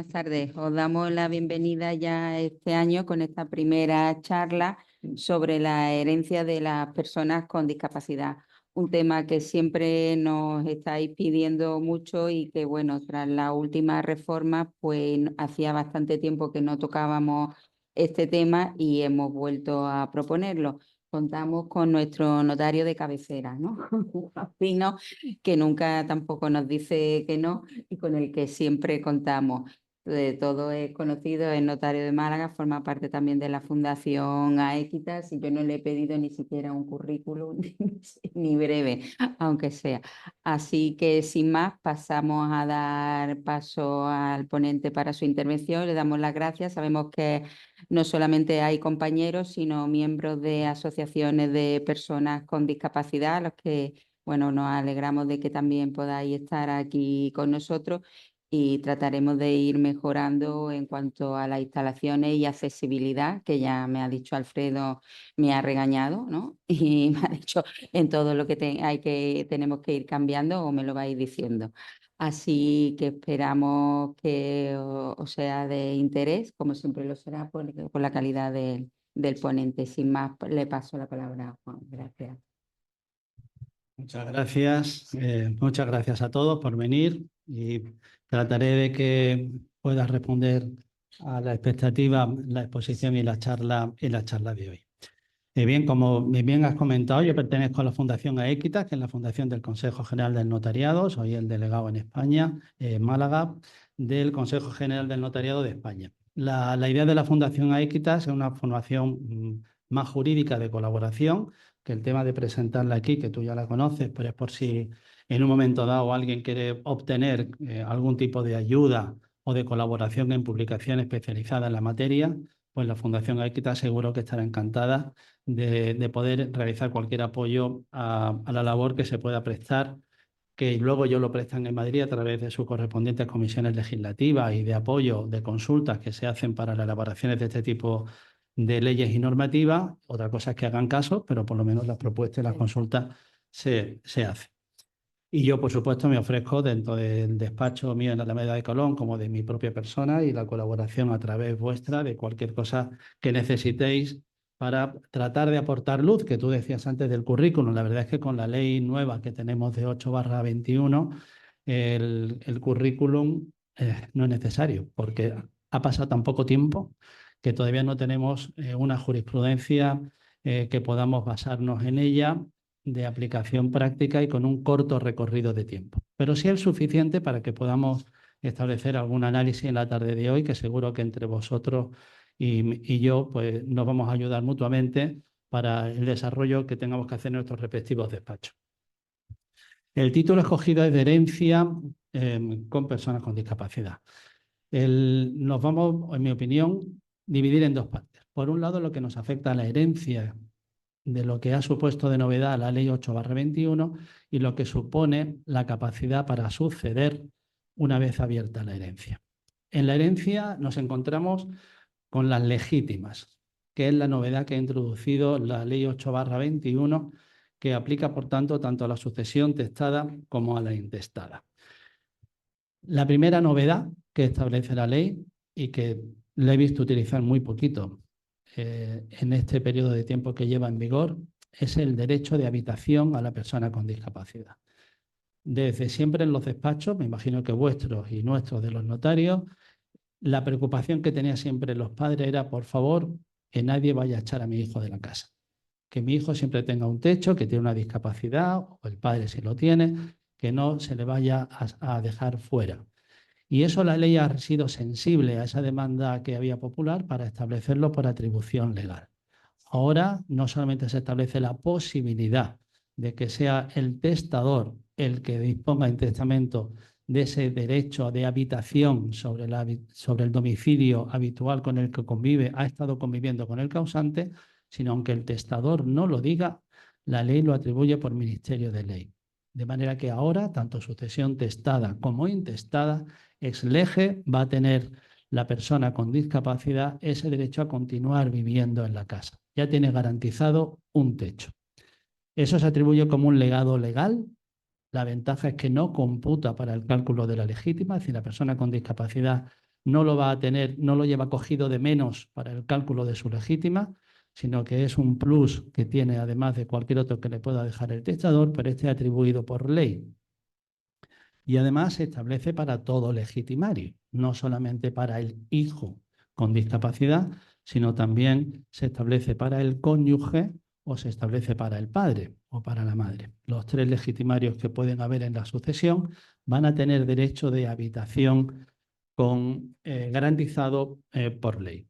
buenas tardes. Os damos la bienvenida ya este año con esta primera charla sobre la herencia de las personas con discapacidad. Un tema que siempre nos estáis pidiendo mucho y que, bueno, tras la última reforma, pues hacía bastante tiempo que no tocábamos este tema y hemos vuelto a proponerlo. Contamos con nuestro notario de cabecera, ¿no? Juan Pino, que nunca tampoco nos dice que no y con el que siempre contamos. De todo es conocido, es notario de Málaga, forma parte también de la Fundación Aequitas y yo no le he pedido ni siquiera un currículum ni breve, aunque sea. Así que sin más pasamos a dar paso al ponente para su intervención. Le damos las gracias. Sabemos que no solamente hay compañeros, sino miembros de asociaciones de personas con discapacidad, a los que bueno, nos alegramos de que también podáis estar aquí con nosotros y trataremos de ir mejorando en cuanto a las instalaciones y accesibilidad, que ya me ha dicho Alfredo, me ha regañado, ¿no? Y me ha dicho en todo lo que tenemos que ir cambiando o me lo vais diciendo. Así que esperamos que os sea de interés, como siempre lo será, por la calidad del ponente. Sin más, le paso la palabra a Juan. Gracias. Muchas gracias a todos por venir y trataré de que pueda responder a la expectativa, la exposición y la charla de hoy. Bien, como bien has comentado, yo pertenezco a la Fundación Aequitas, que es la fundación del Consejo General del Notariado. Soy el delegado en España, en Málaga, del Consejo General del Notariado de España. La idea de la Fundación Aequitas es una formación más jurídica de colaboración, que el tema de presentarla aquí, que tú ya la conoces, pero es por si en un momento dado alguien quiere obtener algún tipo de ayuda o de colaboración en publicación especializada en la materia, pues la Fundación Aequitas seguro que estará encantada de poder realizar cualquier apoyo a la labor que se pueda prestar, que luego ellos lo prestan en Madrid a través de sus correspondientes comisiones legislativas y de apoyo de consultas que se hacen para las elaboraciones de este tipo de leyes y normativas. Otra cosa es que hagan caso, pero por lo menos las propuestas y las consultas se hacen. Y yo, por supuesto, me ofrezco dentro del despacho mío en la Alameda de Colón, como de mi propia persona, y la colaboración a través vuestra de cualquier cosa que necesitéis para tratar de aportar luz, que tú decías antes del currículum. La verdad es que con la ley nueva que tenemos de 8/21, el currículum no es necesario, porque ha pasado tan poco tiempo que todavía no tenemos una jurisprudencia que podamos basarnos en ella, de aplicación práctica y con un corto recorrido de tiempo. Pero sí es suficiente para que podamos establecer algún análisis en la tarde de hoy, que seguro que entre vosotros y yo pues, nos vamos a ayudar mutuamente para el desarrollo que tengamos que hacer en nuestros respectivos despachos. El título escogido es de herencia con personas con discapacidad. Nos vamos, en mi opinión, dividir en dos partes. Por un lado, lo que nos afecta a la herencia de lo que ha supuesto de novedad la Ley 8/21 y lo que supone la capacidad para suceder una vez abierta la herencia. En la herencia nos encontramos con las legítimas, que es la novedad que ha introducido la Ley 8/21, que aplica, por tanto, tanto a la sucesión testada como a la intestada. La primera novedad que establece la ley y que la he visto utilizar muy poquito en este periodo de tiempo que lleva en vigor es el derecho de habitación a la persona con discapacidad. Desde siempre en los despachos, me imagino que vuestros y nuestros de los notarios, la preocupación que tenían siempre los padres era, por favor, que nadie vaya a echar a mi hijo de la casa. Que mi hijo siempre tenga un techo, que tiene una discapacidad, o el padre si lo tiene, que no se le vaya a dejar fuera. Y eso la ley ha sido sensible a esa demanda que había popular para establecerlo por atribución legal. Ahora no solamente se establece la posibilidad de que sea el testador el que disponga en testamento de ese derecho de habitación sobre el domicilio habitual con el que ha estado conviviendo con el causante, sino aunque el testador no lo diga, la ley lo atribuye por ministerio de ley. De manera que ahora, tanto sucesión testada como intestada, ex lege va a tener la persona con discapacidad ese derecho a continuar viviendo en la casa. Ya tiene garantizado un techo. Eso se atribuye como un legado legal. La ventaja es que no computa para el cálculo de la legítima, es decir, la persona con discapacidad no lo va a tener, no lo lleva cogido de menos para el cálculo de su legítima, sino que es un plus que tiene además de cualquier otro que le pueda dejar el testador, pero este atribuido por ley. Y además se establece para todo legitimario, no solamente para el hijo con discapacidad, sino también se establece para el cónyuge o se establece para el padre o para la madre. Los 3 legitimarios que pueden haber en la sucesión van a tener derecho de habitación garantizado por ley.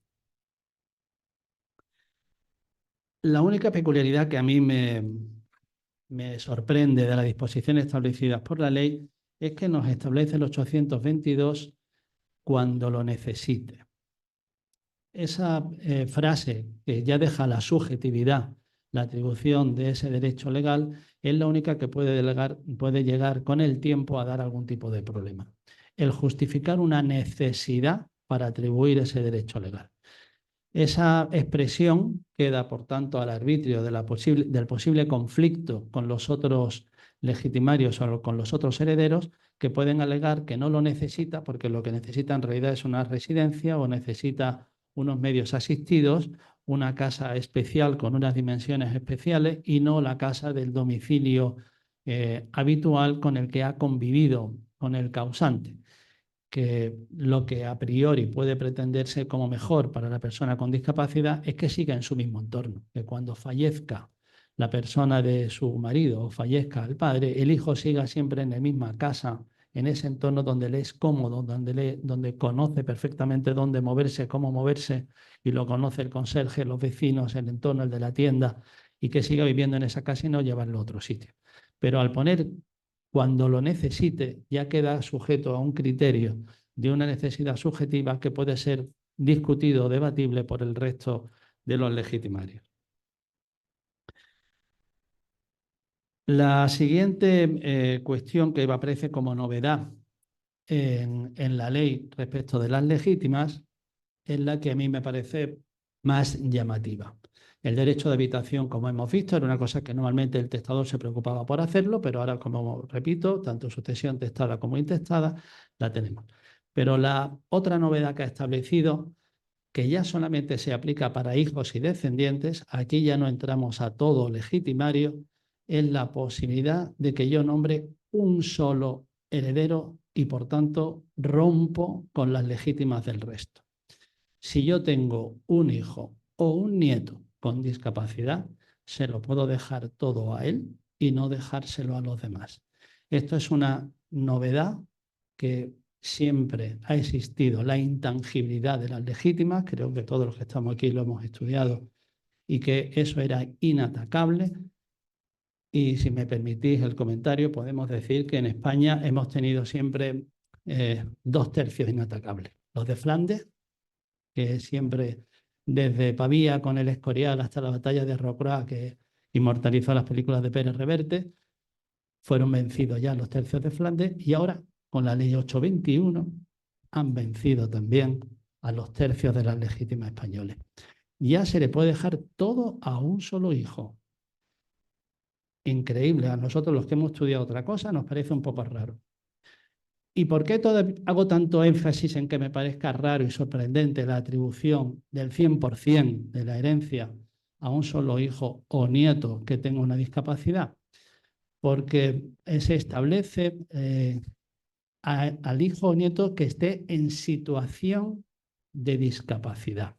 La única peculiaridad que a mí me sorprende de las disposiciones establecidas por la ley es que nos establece el 822 cuando lo necesite. Esa frase que ya deja la subjetividad, la atribución de ese derecho legal, es la única que puede llegar con el tiempo a dar algún tipo de problema. El justificar una necesidad para atribuir ese derecho legal. Esa expresión queda, por tanto, al arbitrio del posible conflicto con los otros legitimarios o con los otros herederos, que pueden alegar que no lo necesita porque lo que necesita en realidad es una residencia o necesita unos medios asistidos, una casa especial con unas dimensiones especiales y no la casa del domicilio habitual con el que ha convivido con el causante. Que lo que a priori puede pretenderse como mejor para la persona con discapacidad es que siga en su mismo entorno, que cuando fallezca la persona de su marido o fallezca el padre, el hijo siga siempre en la misma casa, en ese entorno donde le es cómodo, donde conoce perfectamente dónde moverse, cómo moverse, y lo conoce el conserje, los vecinos, el entorno, el de la tienda, y que siga viviendo en esa casa y no llevarlo a otro sitio. Pero al poner cuando lo necesite, ya queda sujeto a un criterio de una necesidad subjetiva que puede ser discutido o debatible por el resto de los legitimarios. La siguiente cuestión que aparece como novedad en la ley respecto de las legítimas es la que a mí me parece más llamativa. El derecho de habitación, como hemos visto, era una cosa que normalmente el testador se preocupaba por hacerlo, pero ahora, como repito, tanto sucesión testada como intestada, la tenemos. Pero la otra novedad que ha establecido, que ya solamente se aplica para hijos y descendientes, aquí ya no entramos a todo legitimario, es la posibilidad de que yo nombre un solo heredero y, por tanto, rompo con las legítimas del resto. Si yo tengo un hijo o un nieto con discapacidad, se lo puedo dejar todo a él y no dejárselo a los demás. Esto es una novedad que siempre ha existido, la intangibilidad de las legítimas, creo que todos los que estamos aquí lo hemos estudiado, y que eso era inatacable. Y si me permitís el comentario, podemos decir que en España hemos tenido siempre 2 tercios inatacables. Los de Flandes, que siempre, desde Pavía con el Escorial hasta la batalla de Rocroi, que inmortalizó las películas de Pérez Reverte, fueron vencidos ya los tercios de Flandes, y ahora, con la ley 821, han vencido también a los tercios de las legítimas españoles. Ya se le puede dejar todo a un solo hijo. Increíble. A nosotros, los que hemos estudiado otra cosa, nos parece un poco raro. ¿Y por qué hago tanto énfasis en que me parezca raro y sorprendente la atribución del 100% de la herencia a un solo hijo o nieto que tenga una discapacidad? Porque se establece al hijo o nieto que esté en situación de discapacidad.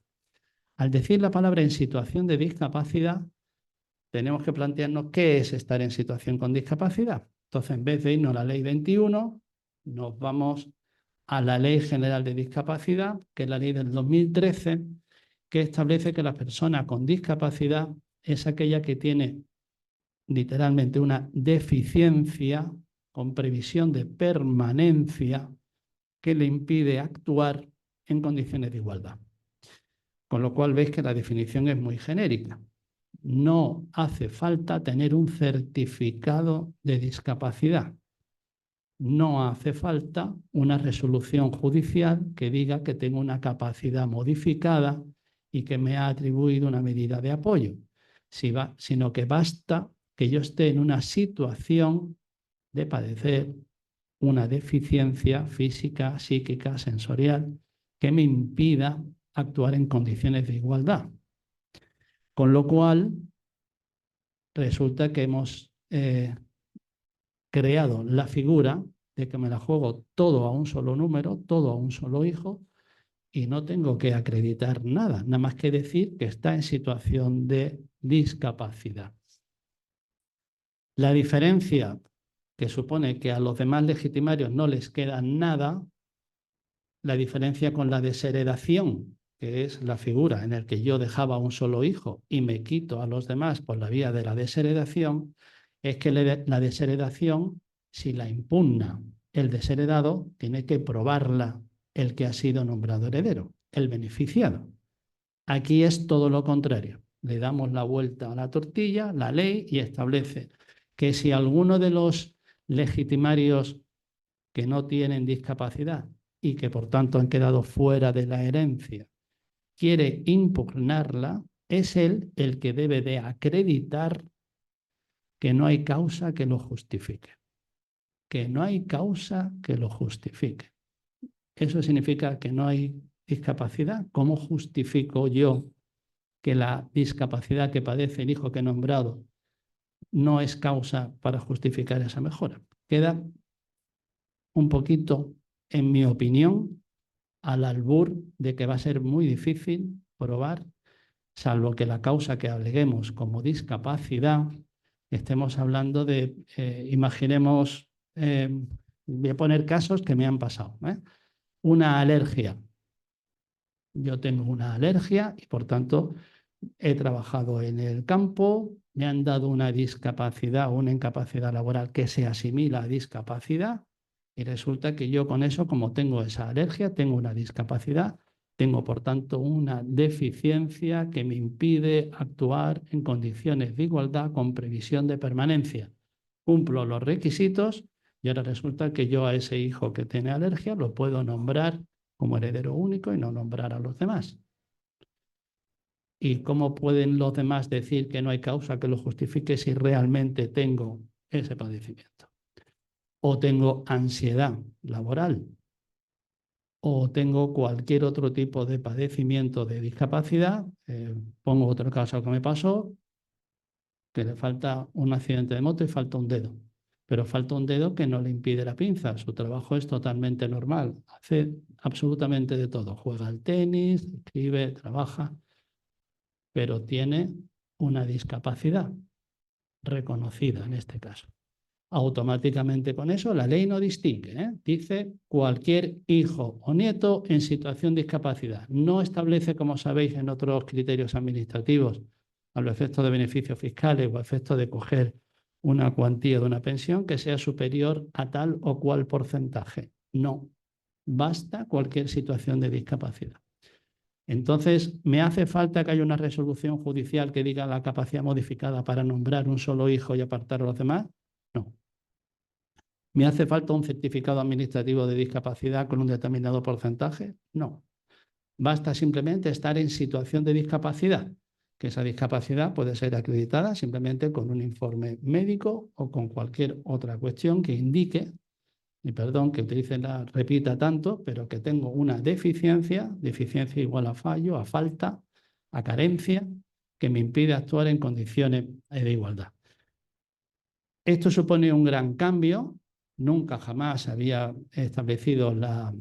Al decir la palabra en situación de discapacidad, tenemos que plantearnos qué es estar en situación con discapacidad. Entonces, en vez de irnos a la ley 21, nos vamos a la Ley General de Discapacidad, que es la ley del 2013, que establece que la persona con discapacidad es aquella que tiene literalmente una deficiencia con previsión de permanencia que le impide actuar en condiciones de igualdad. Con lo cual veis que la definición es muy genérica. No hace falta tener un certificado de discapacidad. No hace falta una resolución judicial que diga que tengo una capacidad modificada y que me ha atribuido una medida de apoyo, sino que basta que yo esté en una situación de padecer una deficiencia física, psíquica, sensorial, que me impida actuar en condiciones de igualdad. Con lo cual, resulta que hemos creado la figura de que me la juego todo a un solo número, todo a un solo hijo, y no tengo que acreditar nada, nada más que decir que está en situación de discapacidad. La diferencia que supone que a los demás legitimarios no les queda nada, la diferencia con la desheredación, que es la figura en la que yo dejaba un solo hijo y me quito a los demás por la vía de la desheredación, es que la desheredación, si la impugna el desheredado, tiene que probarla el que ha sido nombrado heredero, el beneficiado. Aquí es todo lo contrario. Le damos la vuelta a la tortilla, la ley, y establece que si alguno de los legitimarios que no tienen discapacidad y que por tanto han quedado fuera de la herencia quiere impugnarla, es él el que debe de acreditar que no hay causa que lo justifique. Que no hay causa que lo justifique. Eso significa que no hay discapacidad. ¿Cómo justifico yo que la discapacidad que padece el hijo que he nombrado no es causa para justificar esa mejora? Queda un poquito, en mi opinión, al albur de que va a ser muy difícil probar, salvo que la causa que aleguemos como discapacidad, estemos hablando de, imaginemos, voy a poner casos que me han pasado, una alergia. Yo tengo una alergia y por tanto he trabajado en el campo, me han dado una discapacidad o una incapacidad laboral que se asimila a discapacidad y resulta que yo con eso, como tengo esa alergia, tengo una discapacidad, tengo por tanto una deficiencia que me impide actuar en condiciones de igualdad con previsión de permanencia. Cumplo los requisitos y ahora resulta que yo a ese hijo que tiene alergia lo puedo nombrar como heredero único y no nombrar a los demás. ¿Y cómo pueden los demás decir que no hay causa que lo justifique si realmente tengo ese padecimiento? O tengo ansiedad laboral, o tengo cualquier otro tipo de padecimiento de discapacidad. Pongo otro caso que me pasó, que le falta un accidente de moto y falta un dedo. Pero falta un dedo que no le impide la pinza. Su trabajo es totalmente normal. Hace absolutamente de todo. Juega al tenis, escribe, trabaja, pero tiene una discapacidad reconocida en este caso. Automáticamente con eso la ley no distingue, dice cualquier hijo o nieto en situación de discapacidad. No establece, como sabéis, en otros criterios administrativos, a los efectos de beneficios fiscales o a efectos de coger una cuantía de una pensión que sea superior a tal o cual porcentaje. No, basta cualquier situación de discapacidad. Entonces, ¿me hace falta que haya una resolución judicial que diga la capacidad modificada para nombrar un solo hijo y apartar a los demás? No. ¿Me hace falta un certificado administrativo de discapacidad con un determinado porcentaje? No. Basta simplemente estar en situación de discapacidad, que esa discapacidad puede ser acreditada simplemente con un informe médico o con cualquier otra cuestión que indique, y perdón que repita tanto, pero que tengo una deficiencia igual a fallo, a falta, a carencia, que me impide actuar en condiciones de igualdad. Esto supone un gran cambio. Nunca jamás había establecido la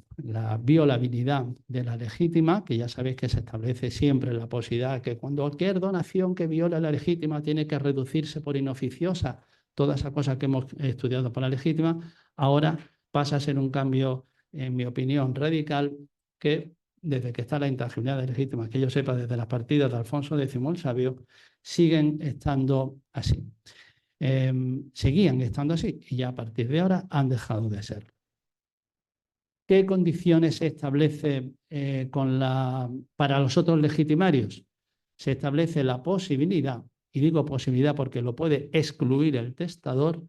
violabilidad de la legítima, que ya sabéis que se establece siempre la posibilidad que cuando cualquier donación que viola la legítima tiene que reducirse por inoficiosa, toda esa cosa que hemos estudiado para la legítima, ahora pasa a ser un cambio, en mi opinión, radical, que desde que está la intangibilidad de legítima, que yo sepa desde las partidas de Alfonso X el Sabio, siguen estando así. Seguían estando así y ya a partir de ahora han dejado de serlo. ¿Qué condiciones se establece para los otros legitimarios? Se establece la posibilidad, y digo posibilidad porque lo puede excluir el testador,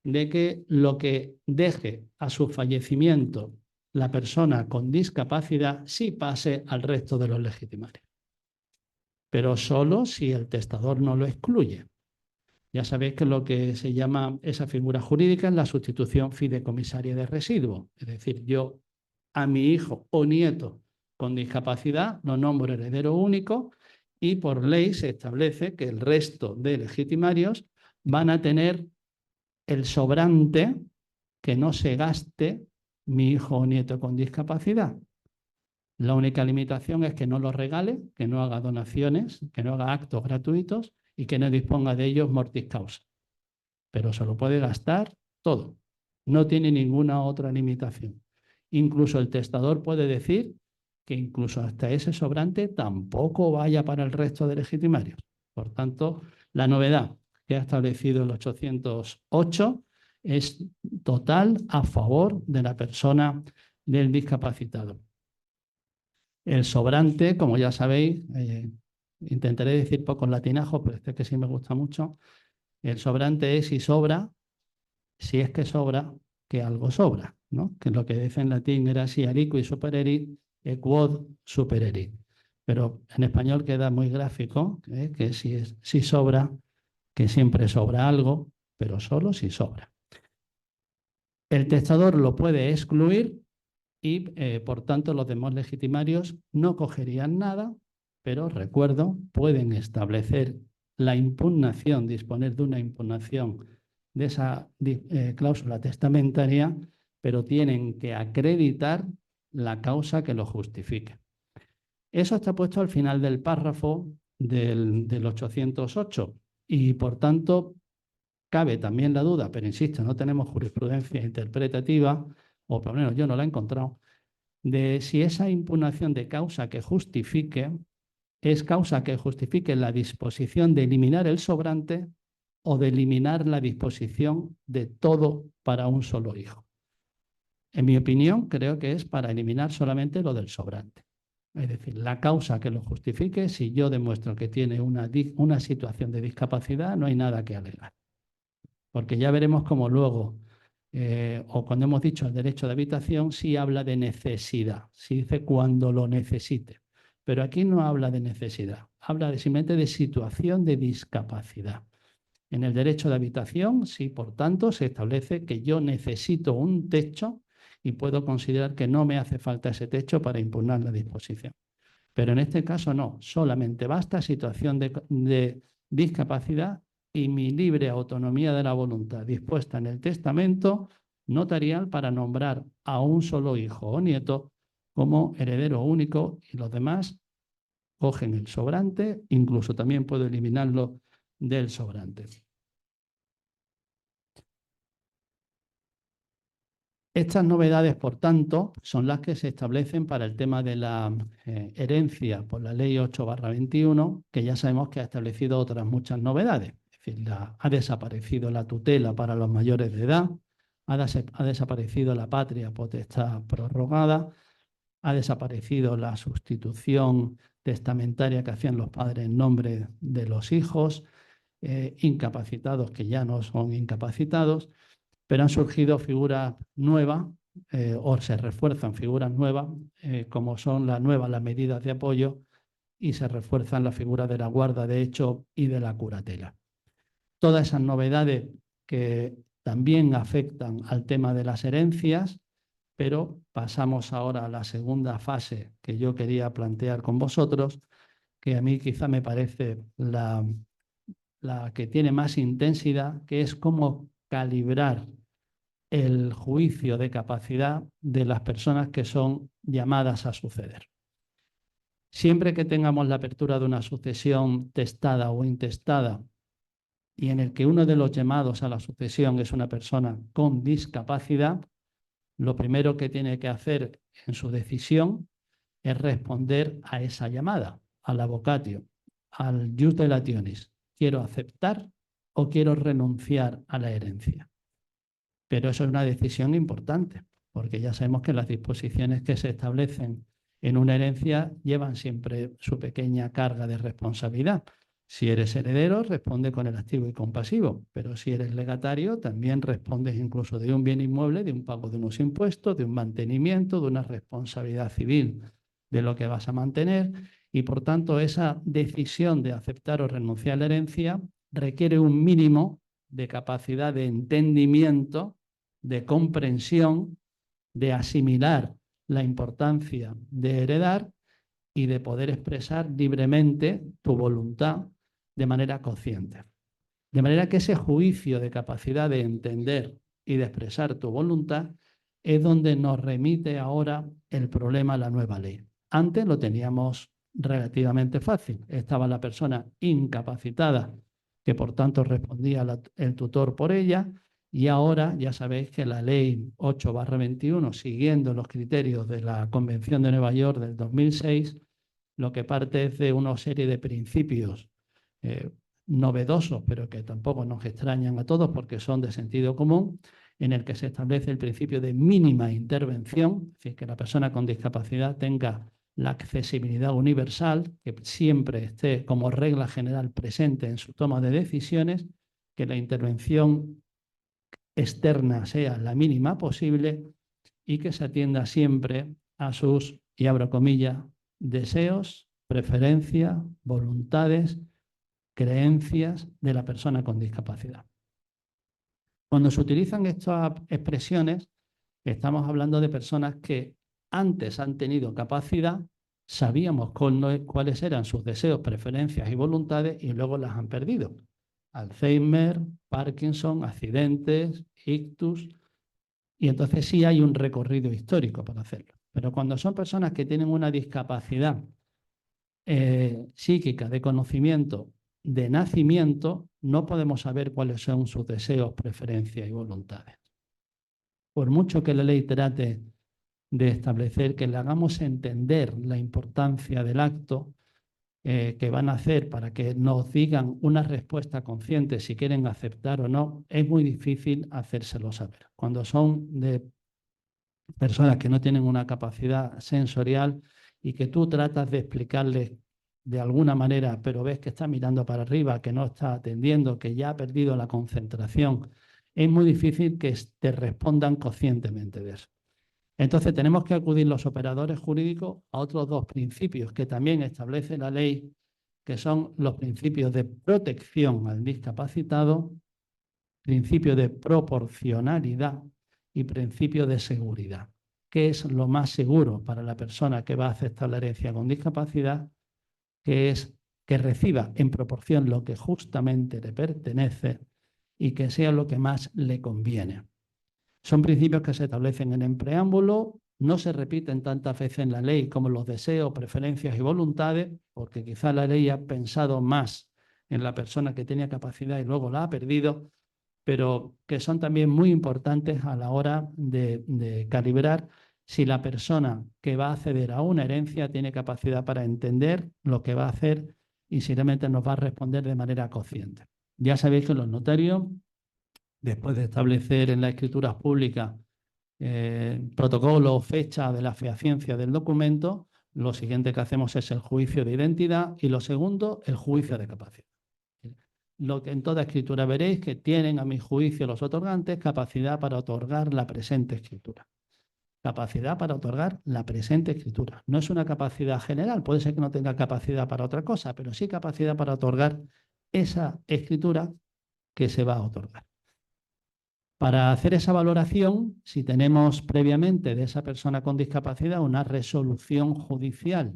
de que lo que deje a su fallecimiento la persona con discapacidad sí pase al resto de los legitimarios, pero solo si el testador no lo excluye. Ya sabéis que lo que se llama esa figura jurídica es la sustitución fideicomisaria de residuos. Es decir, yo a mi hijo o nieto con discapacidad, lo nombro heredero único y por ley se establece que el resto de legitimarios van a tener el sobrante que no se gaste mi hijo o nieto con discapacidad. La única limitación es que no lo regale, que no haga donaciones, que no haga actos gratuitos y que no disponga de ellos mortis causa. Pero se lo puede gastar todo. No tiene ninguna otra limitación. Incluso el testador puede decir que incluso hasta ese sobrante tampoco vaya para el resto de legitimarios. Por tanto, la novedad que ha establecido el 808 es total a favor de la persona del discapacitado. El sobrante, como ya sabéis, intentaré decir pocos latinajos, pero este que sí me gusta mucho. El sobrante es si sobra, si es que sobra, que algo sobra, ¿no? Que lo que dice en latín era si aliqui supererit, quod supererit. Pero en español queda muy gráfico, que si sobra, que siempre sobra algo, pero solo si sobra. El testador lo puede excluir y, por tanto, los demás legitimarios no cogerían nada, pero, recuerdo, pueden establecer la impugnación, disponer de una impugnación de esa cláusula testamentaria, pero tienen que acreditar la causa que lo justifique. Eso está puesto al final del párrafo del 808 y, por tanto, cabe también la duda, pero insisto, no tenemos jurisprudencia interpretativa, o por lo menos yo no la he encontrado, de si esa impugnación de causa que justifique es causa que justifique la disposición de eliminar el sobrante o de eliminar la disposición de todo para un solo hijo. En mi opinión, creo que es para eliminar solamente lo del sobrante. Es decir, la causa que lo justifique, si yo demuestro que tiene una situación de discapacidad, no hay nada que alegar. Porque ya veremos cómo luego, o cuando hemos dicho el derecho de habitación, sí habla de necesidad, sí dice cuando lo necesite. Pero aquí no habla de necesidad, habla simplemente de situación de discapacidad. En el derecho de habitación, sí, por tanto, se establece que yo necesito un techo y puedo considerar que no me hace falta ese techo para impugnar la disposición. Pero en este caso no, solamente basta situación de discapacidad y mi libre autonomía de la voluntad dispuesta en el testamento notarial para nombrar a un solo hijo o nieto como heredero único y los demás cogen el sobrante, incluso también puedo eliminarlo del sobrante. Estas novedades, por tanto, son las que se establecen para el tema de la herencia por la Ley 8/21, que ya sabemos que ha establecido otras muchas novedades. Es decir, ha desaparecido la tutela para los mayores de edad, ha desaparecido la patria potestad prorrogada, ha desaparecido la sustitución testamentaria que hacían los padres en nombre de los hijos, incapacitados que ya no son incapacitados, pero han surgido figuras nuevas o se refuerzan figuras nuevas, como son las medidas de apoyo y se refuerzan las figuras de la guarda de hecho y de la curatela. Todas esas novedades que también afectan al tema de las herencias, pero pasamos ahora a la segunda fase que yo quería plantear con vosotros, que a mí quizá me parece la que tiene más intensidad, que es cómo calibrar el juicio de capacidad de las personas que son llamadas a suceder. Siempre que tengamos la apertura de una sucesión testada o intestada y en el que uno de los llamados a la sucesión es una persona con discapacidad, lo primero que tiene que hacer en su decisión es responder a esa llamada, al avocatio, al jus delationis. ¿Quiero aceptar o quiero renunciar a la herencia? Pero eso es una decisión importante, porque ya sabemos que las disposiciones que se establecen en una herencia llevan siempre su pequeña carga de responsabilidad. Si eres heredero, responde con el activo y compasivo, pero si eres legatario, también respondes incluso de un bien inmueble, de un pago de unos impuestos, de un mantenimiento, de una responsabilidad civil de lo que vas a mantener y, por tanto, esa decisión de aceptar o renunciar a la herencia requiere un mínimo de capacidad de entendimiento, de comprensión, de asimilar la importancia de heredar y de poder expresar libremente tu voluntad de manera consciente. De manera que ese juicio de capacidad de entender y de expresar tu voluntad es donde nos remite ahora el problema a la nueva ley. Antes lo teníamos relativamente fácil. Estaba la persona incapacitada, que por tanto respondía el tutor por ella, y ahora ya sabéis que la ley 8/21, siguiendo los criterios de la Convención de Nueva York del 2006, lo que parte es de una serie de principios novedosos, pero que tampoco nos extrañan a todos porque son de sentido común, en el que se establece el principio de mínima intervención, es decir, que la persona con discapacidad tenga la accesibilidad universal, que siempre esté como regla general presente en su toma de decisiones, que la intervención externa sea la mínima posible y que se atienda siempre a sus, y abro comillas, deseos, preferencias, voluntades, creencias de la persona con discapacidad. Cuando se utilizan estas expresiones, estamos hablando de personas que antes han tenido capacidad, sabíamos cuáles eran sus deseos, preferencias y voluntades y luego las han perdido. Alzheimer, Parkinson, accidentes, ictus, y entonces sí hay un recorrido histórico para hacerlo. Pero cuando son personas que tienen una discapacidad psíquica de conocimiento de nacimiento, no podemos saber cuáles son sus deseos, preferencias y voluntades. Por mucho que la ley trate de establecer que le hagamos entender la importancia del acto que van a hacer para que nos digan una respuesta consciente si quieren aceptar o no, es muy difícil hacérselo saber. Cuando son de personas que no tienen una capacidad sensorial y que tú tratas de explicarles de alguna manera, pero ves que está mirando para arriba, que no está atendiendo, que ya ha perdido la concentración, es muy difícil que te respondan conscientemente de eso. Entonces tenemos que acudir los operadores jurídicos a otros dos principios que también establece la ley, que son los principios de protección al discapacitado, principio de proporcionalidad y principio de seguridad. ¿Qué es lo más seguro para la persona que va a aceptar la herencia con discapacidad? Que es que reciba en proporción lo que justamente le pertenece y que sea lo que más le conviene. Son principios que se establecen en el preámbulo, no se repiten tantas veces en la ley como los deseos, preferencias y voluntades, porque quizá la ley ha pensado más en la persona que tenía capacidad y luego la ha perdido, pero que son también muy importantes a la hora de calibrar si la persona que va a acceder a una herencia tiene capacidad para entender lo que va a hacer y si realmente nos va a responder de manera consciente. Ya sabéis que los notarios, después de establecer en las escrituras públicas protocolo o fecha de la fehaciencia del documento, lo siguiente que hacemos es el juicio de identidad y lo segundo, el juicio de capacidad. Lo que en toda escritura veréis que tienen, a mi juicio, los otorgantes capacidad para otorgar la presente escritura. Capacidad para otorgar la presente escritura. No es una capacidad general, puede ser que no tenga capacidad para otra cosa, pero sí capacidad para otorgar esa escritura que se va a otorgar. Para hacer esa valoración, si tenemos previamente de esa persona con discapacidad una resolución judicial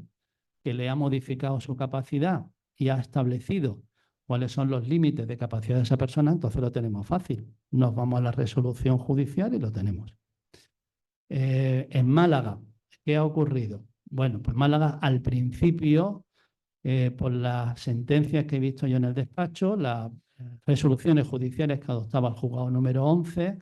que le ha modificado su capacidad y ha establecido cuáles son los límites de capacidad de esa persona, entonces lo tenemos fácil. Nos vamos a la resolución judicial y lo tenemos. En Málaga, ¿qué ha ocurrido? Bueno, pues Málaga al principio, por las sentencias que he visto yo en el despacho, las resoluciones judiciales que adoptaba el juzgado número 11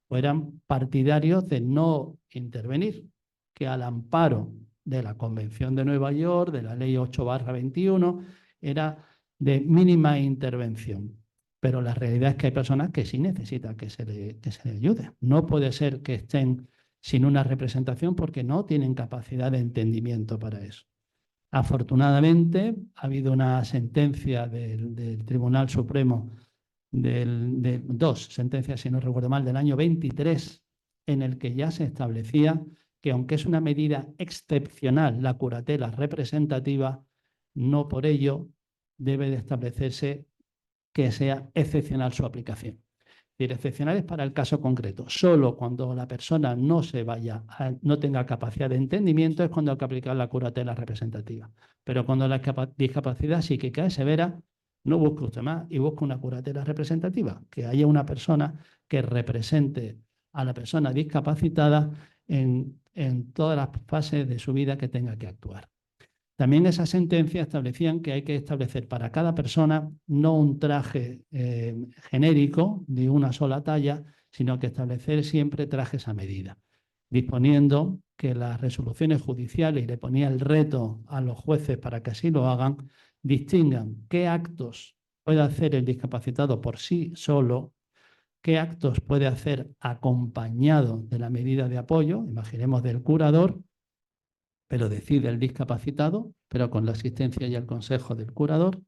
pues eran partidarios de no intervenir, que al amparo de la Convención de Nueva York, de la Ley 8/21, era de mínima intervención. Pero la realidad es que hay personas que sí necesitan que se le ayude. No puede ser que estén sin una representación porque no tienen capacidad de entendimiento para eso. Afortunadamente, ha habido una sentencia del Tribunal Supremo, dos sentencias, si no recuerdo mal, del año 23, en el que ya se establecía que aunque es una medida excepcional la curatela representativa, no por ello debe de establecerse que sea excepcional su aplicación. decir, excepcionales para el caso concreto. Solo cuando la persona no tenga capacidad de entendimiento es cuando hay que aplicar la curatela representativa. Pero cuando la discapacidad psíquica es severa, no busque usted más y busque una curatela representativa, que haya una persona que represente a la persona discapacitada en todas las fases de su vida que tenga que actuar. También esas sentencias establecían que hay que establecer para cada persona no un traje genérico de una sola talla, sino que establecer siempre trajes a medida, disponiendo que las resoluciones judiciales, y le ponía el reto a los jueces para que así lo hagan, distingan qué actos puede hacer el discapacitado por sí solo, qué actos puede hacer acompañado de la medida de apoyo, imaginemos del curador, pero decide el discapacitado, pero con la asistencia y el consejo del curador,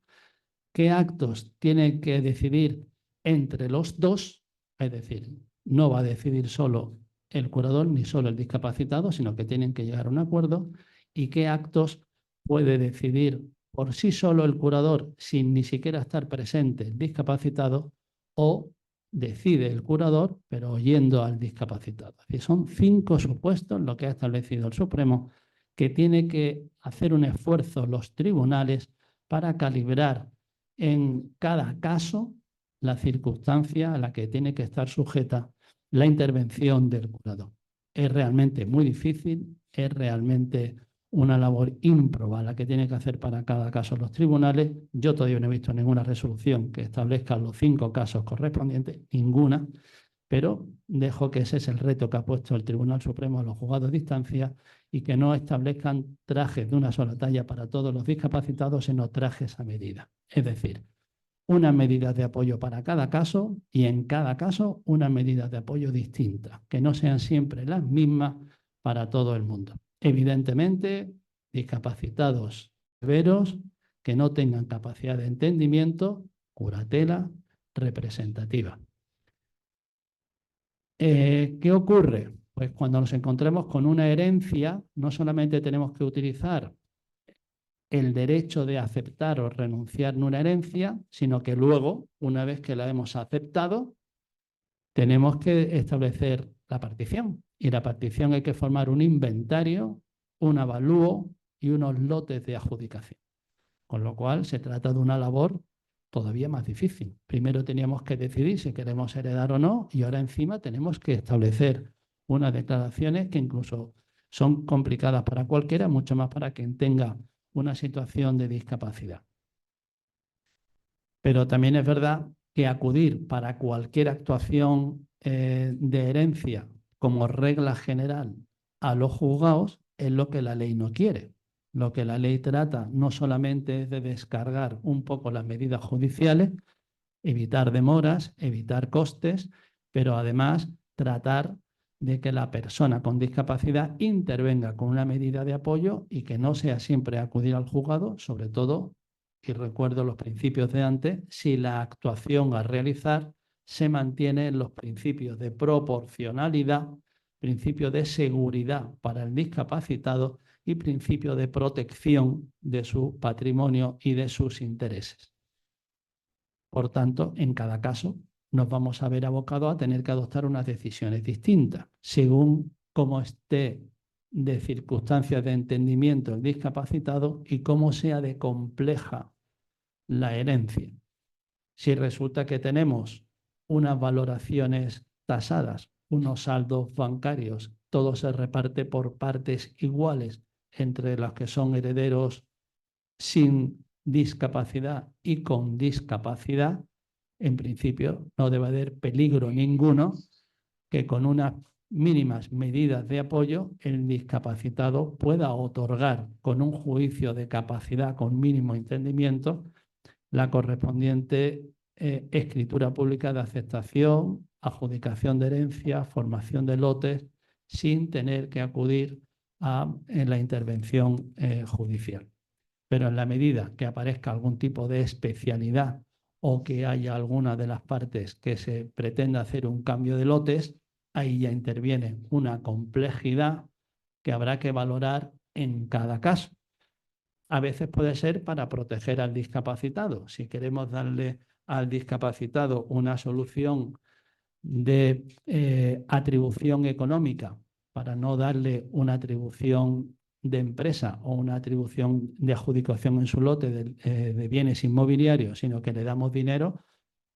qué actos tiene que decidir entre los dos, es decir, no va a decidir solo el curador ni solo el discapacitado, sino que tienen que llegar a un acuerdo, y qué actos puede decidir por sí solo el curador sin ni siquiera estar presente el discapacitado, o decide el curador pero oyendo al discapacitado. Es decir, son 5 supuestos lo que ha establecido el Supremo, que tiene que hacer un esfuerzo los tribunales para calibrar en cada caso la circunstancia a la que tiene que estar sujeta la intervención del curador. Es realmente muy difícil, es realmente una labor ímproba la que tiene que hacer para cada caso los tribunales. Yo todavía no he visto ninguna resolución que establezca los 5 casos correspondientes, ninguna, pero dejo que ese es el reto que ha puesto el Tribunal Supremo a los juzgados de instancia, y que no establezcan trajes de una sola talla para todos los discapacitados, sino trajes a medida. Es decir, una medida de apoyo para cada caso, y en cada caso una medida de apoyo distinta, que no sean siempre las mismas para todo el mundo. Evidentemente, discapacitados severos que no tengan capacidad de entendimiento, curatela representativa. ¿Qué ocurre? Pues cuando nos encontremos con una herencia, no solamente tenemos que utilizar el derecho de aceptar o renunciar a una herencia, sino que luego, una vez que la hemos aceptado, tenemos que establecer la partición. Y la partición hay que formar un inventario, un avalúo y unos lotes de adjudicación. Con lo cual se trata de una labor todavía más difícil. Primero teníamos que decidir si queremos heredar o no, y ahora encima tenemos que establecer unas declaraciones que incluso son complicadas para cualquiera, mucho más para quien tenga una situación de discapacidad. Pero también es verdad que acudir para cualquier actuación de herencia como regla general a los juzgados es lo que la ley no quiere. Lo que la ley trata no solamente es de descargar un poco las medidas judiciales, evitar demoras, evitar costes, pero además tratar de que la persona con discapacidad intervenga con una medida de apoyo y que no sea siempre acudir al juzgado, sobre todo, y recuerdo los principios de antes, si la actuación a realizar se mantiene en los principios de proporcionalidad, principio de seguridad para el discapacitado y principio de protección de su patrimonio y de sus intereses. Por tanto, en cada caso nos vamos a ver abocados a tener que adoptar unas decisiones distintas, según cómo esté de circunstancias de entendimiento el discapacitado y cómo sea de compleja la herencia. Si resulta que tenemos unas valoraciones tasadas, unos saldos bancarios, todo se reparte por partes iguales entre los que son herederos sin discapacidad y con discapacidad, en principio no debe haber peligro ninguno que con unas mínimas medidas de apoyo el discapacitado pueda otorgar con un juicio de capacidad con mínimo entendimiento la correspondiente escritura pública de aceptación, adjudicación de herencia, formación de lotes, sin tener que acudir a la intervención judicial. Pero en la medida que aparezca algún tipo de especialidad o que haya alguna de las partes que se pretenda hacer un cambio de lotes, ahí ya interviene una complejidad que habrá que valorar en cada caso. A veces puede ser para proteger al discapacitado. Si queremos darle al discapacitado una solución de atribución económica, para no darle una atribución de empresa o una atribución de adjudicación en su lote de bienes inmobiliarios, sino que le damos dinero,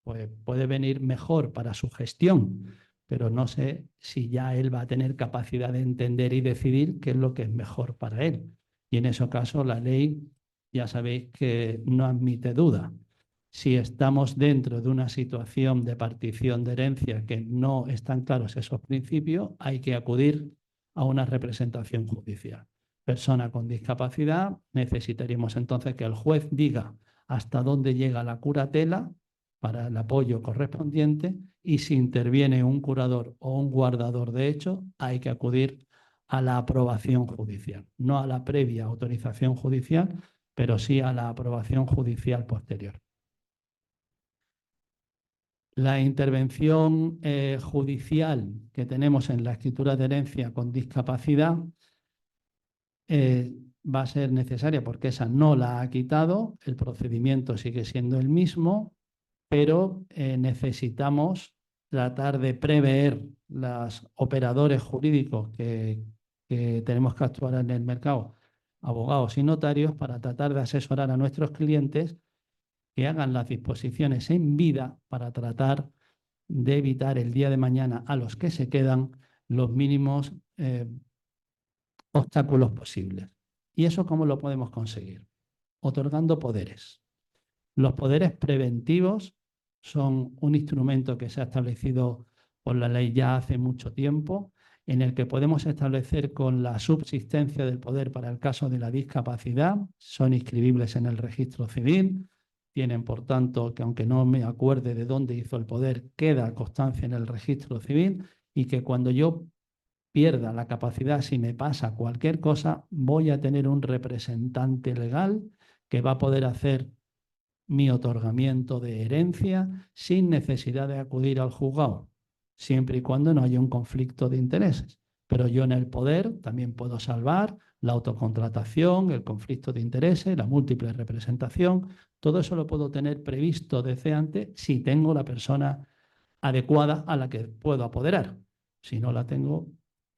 pues puede venir mejor para su gestión, pero no sé si ya él va a tener capacidad de entender y decidir qué es lo que es mejor para él. Y en ese caso la ley, ya sabéis que no admite duda. Si estamos dentro de una situación de partición de herencia que no están claros esos principios, hay que acudir a una representación judicial. Persona con discapacidad, necesitaríamos entonces que el juez diga hasta dónde llega la curatela para el apoyo correspondiente, y si interviene un curador o un guardador de hechos, hay que acudir a la aprobación judicial, no a la previa autorización judicial, pero sí a la aprobación judicial posterior. La intervención judicial que tenemos en la escritura de herencia con discapacidad va a ser necesaria porque esa no la ha quitado, el procedimiento sigue siendo el mismo, pero necesitamos tratar de prever los operadores jurídicos que tenemos que actuar en el mercado, abogados y notarios, para tratar de asesorar a nuestros clientes que hagan las disposiciones en vida para tratar de evitar el día de mañana a los que se quedan los mínimos obstáculos posibles. ¿Y eso cómo lo podemos conseguir? Otorgando poderes. Los poderes preventivos son un instrumento que se ha establecido por la ley ya hace mucho tiempo, en el que podemos establecer con la subsistencia del poder para el caso de la discapacidad. Son inscribibles en el registro civil, tienen por tanto que, aunque no me acuerde de dónde hizo el poder, queda constancia en el registro civil, y que cuando yo pierda la capacidad, si me pasa cualquier cosa, voy a tener un representante legal que va a poder hacer mi otorgamiento de herencia sin necesidad de acudir al juzgado, siempre y cuando no haya un conflicto de intereses. Pero yo en el poder también puedo salvar la autocontratación, el conflicto de intereses, la múltiple representación. Todo eso lo puedo tener previsto desde antes si tengo la persona adecuada a la que puedo apoderar. Si no la tengo,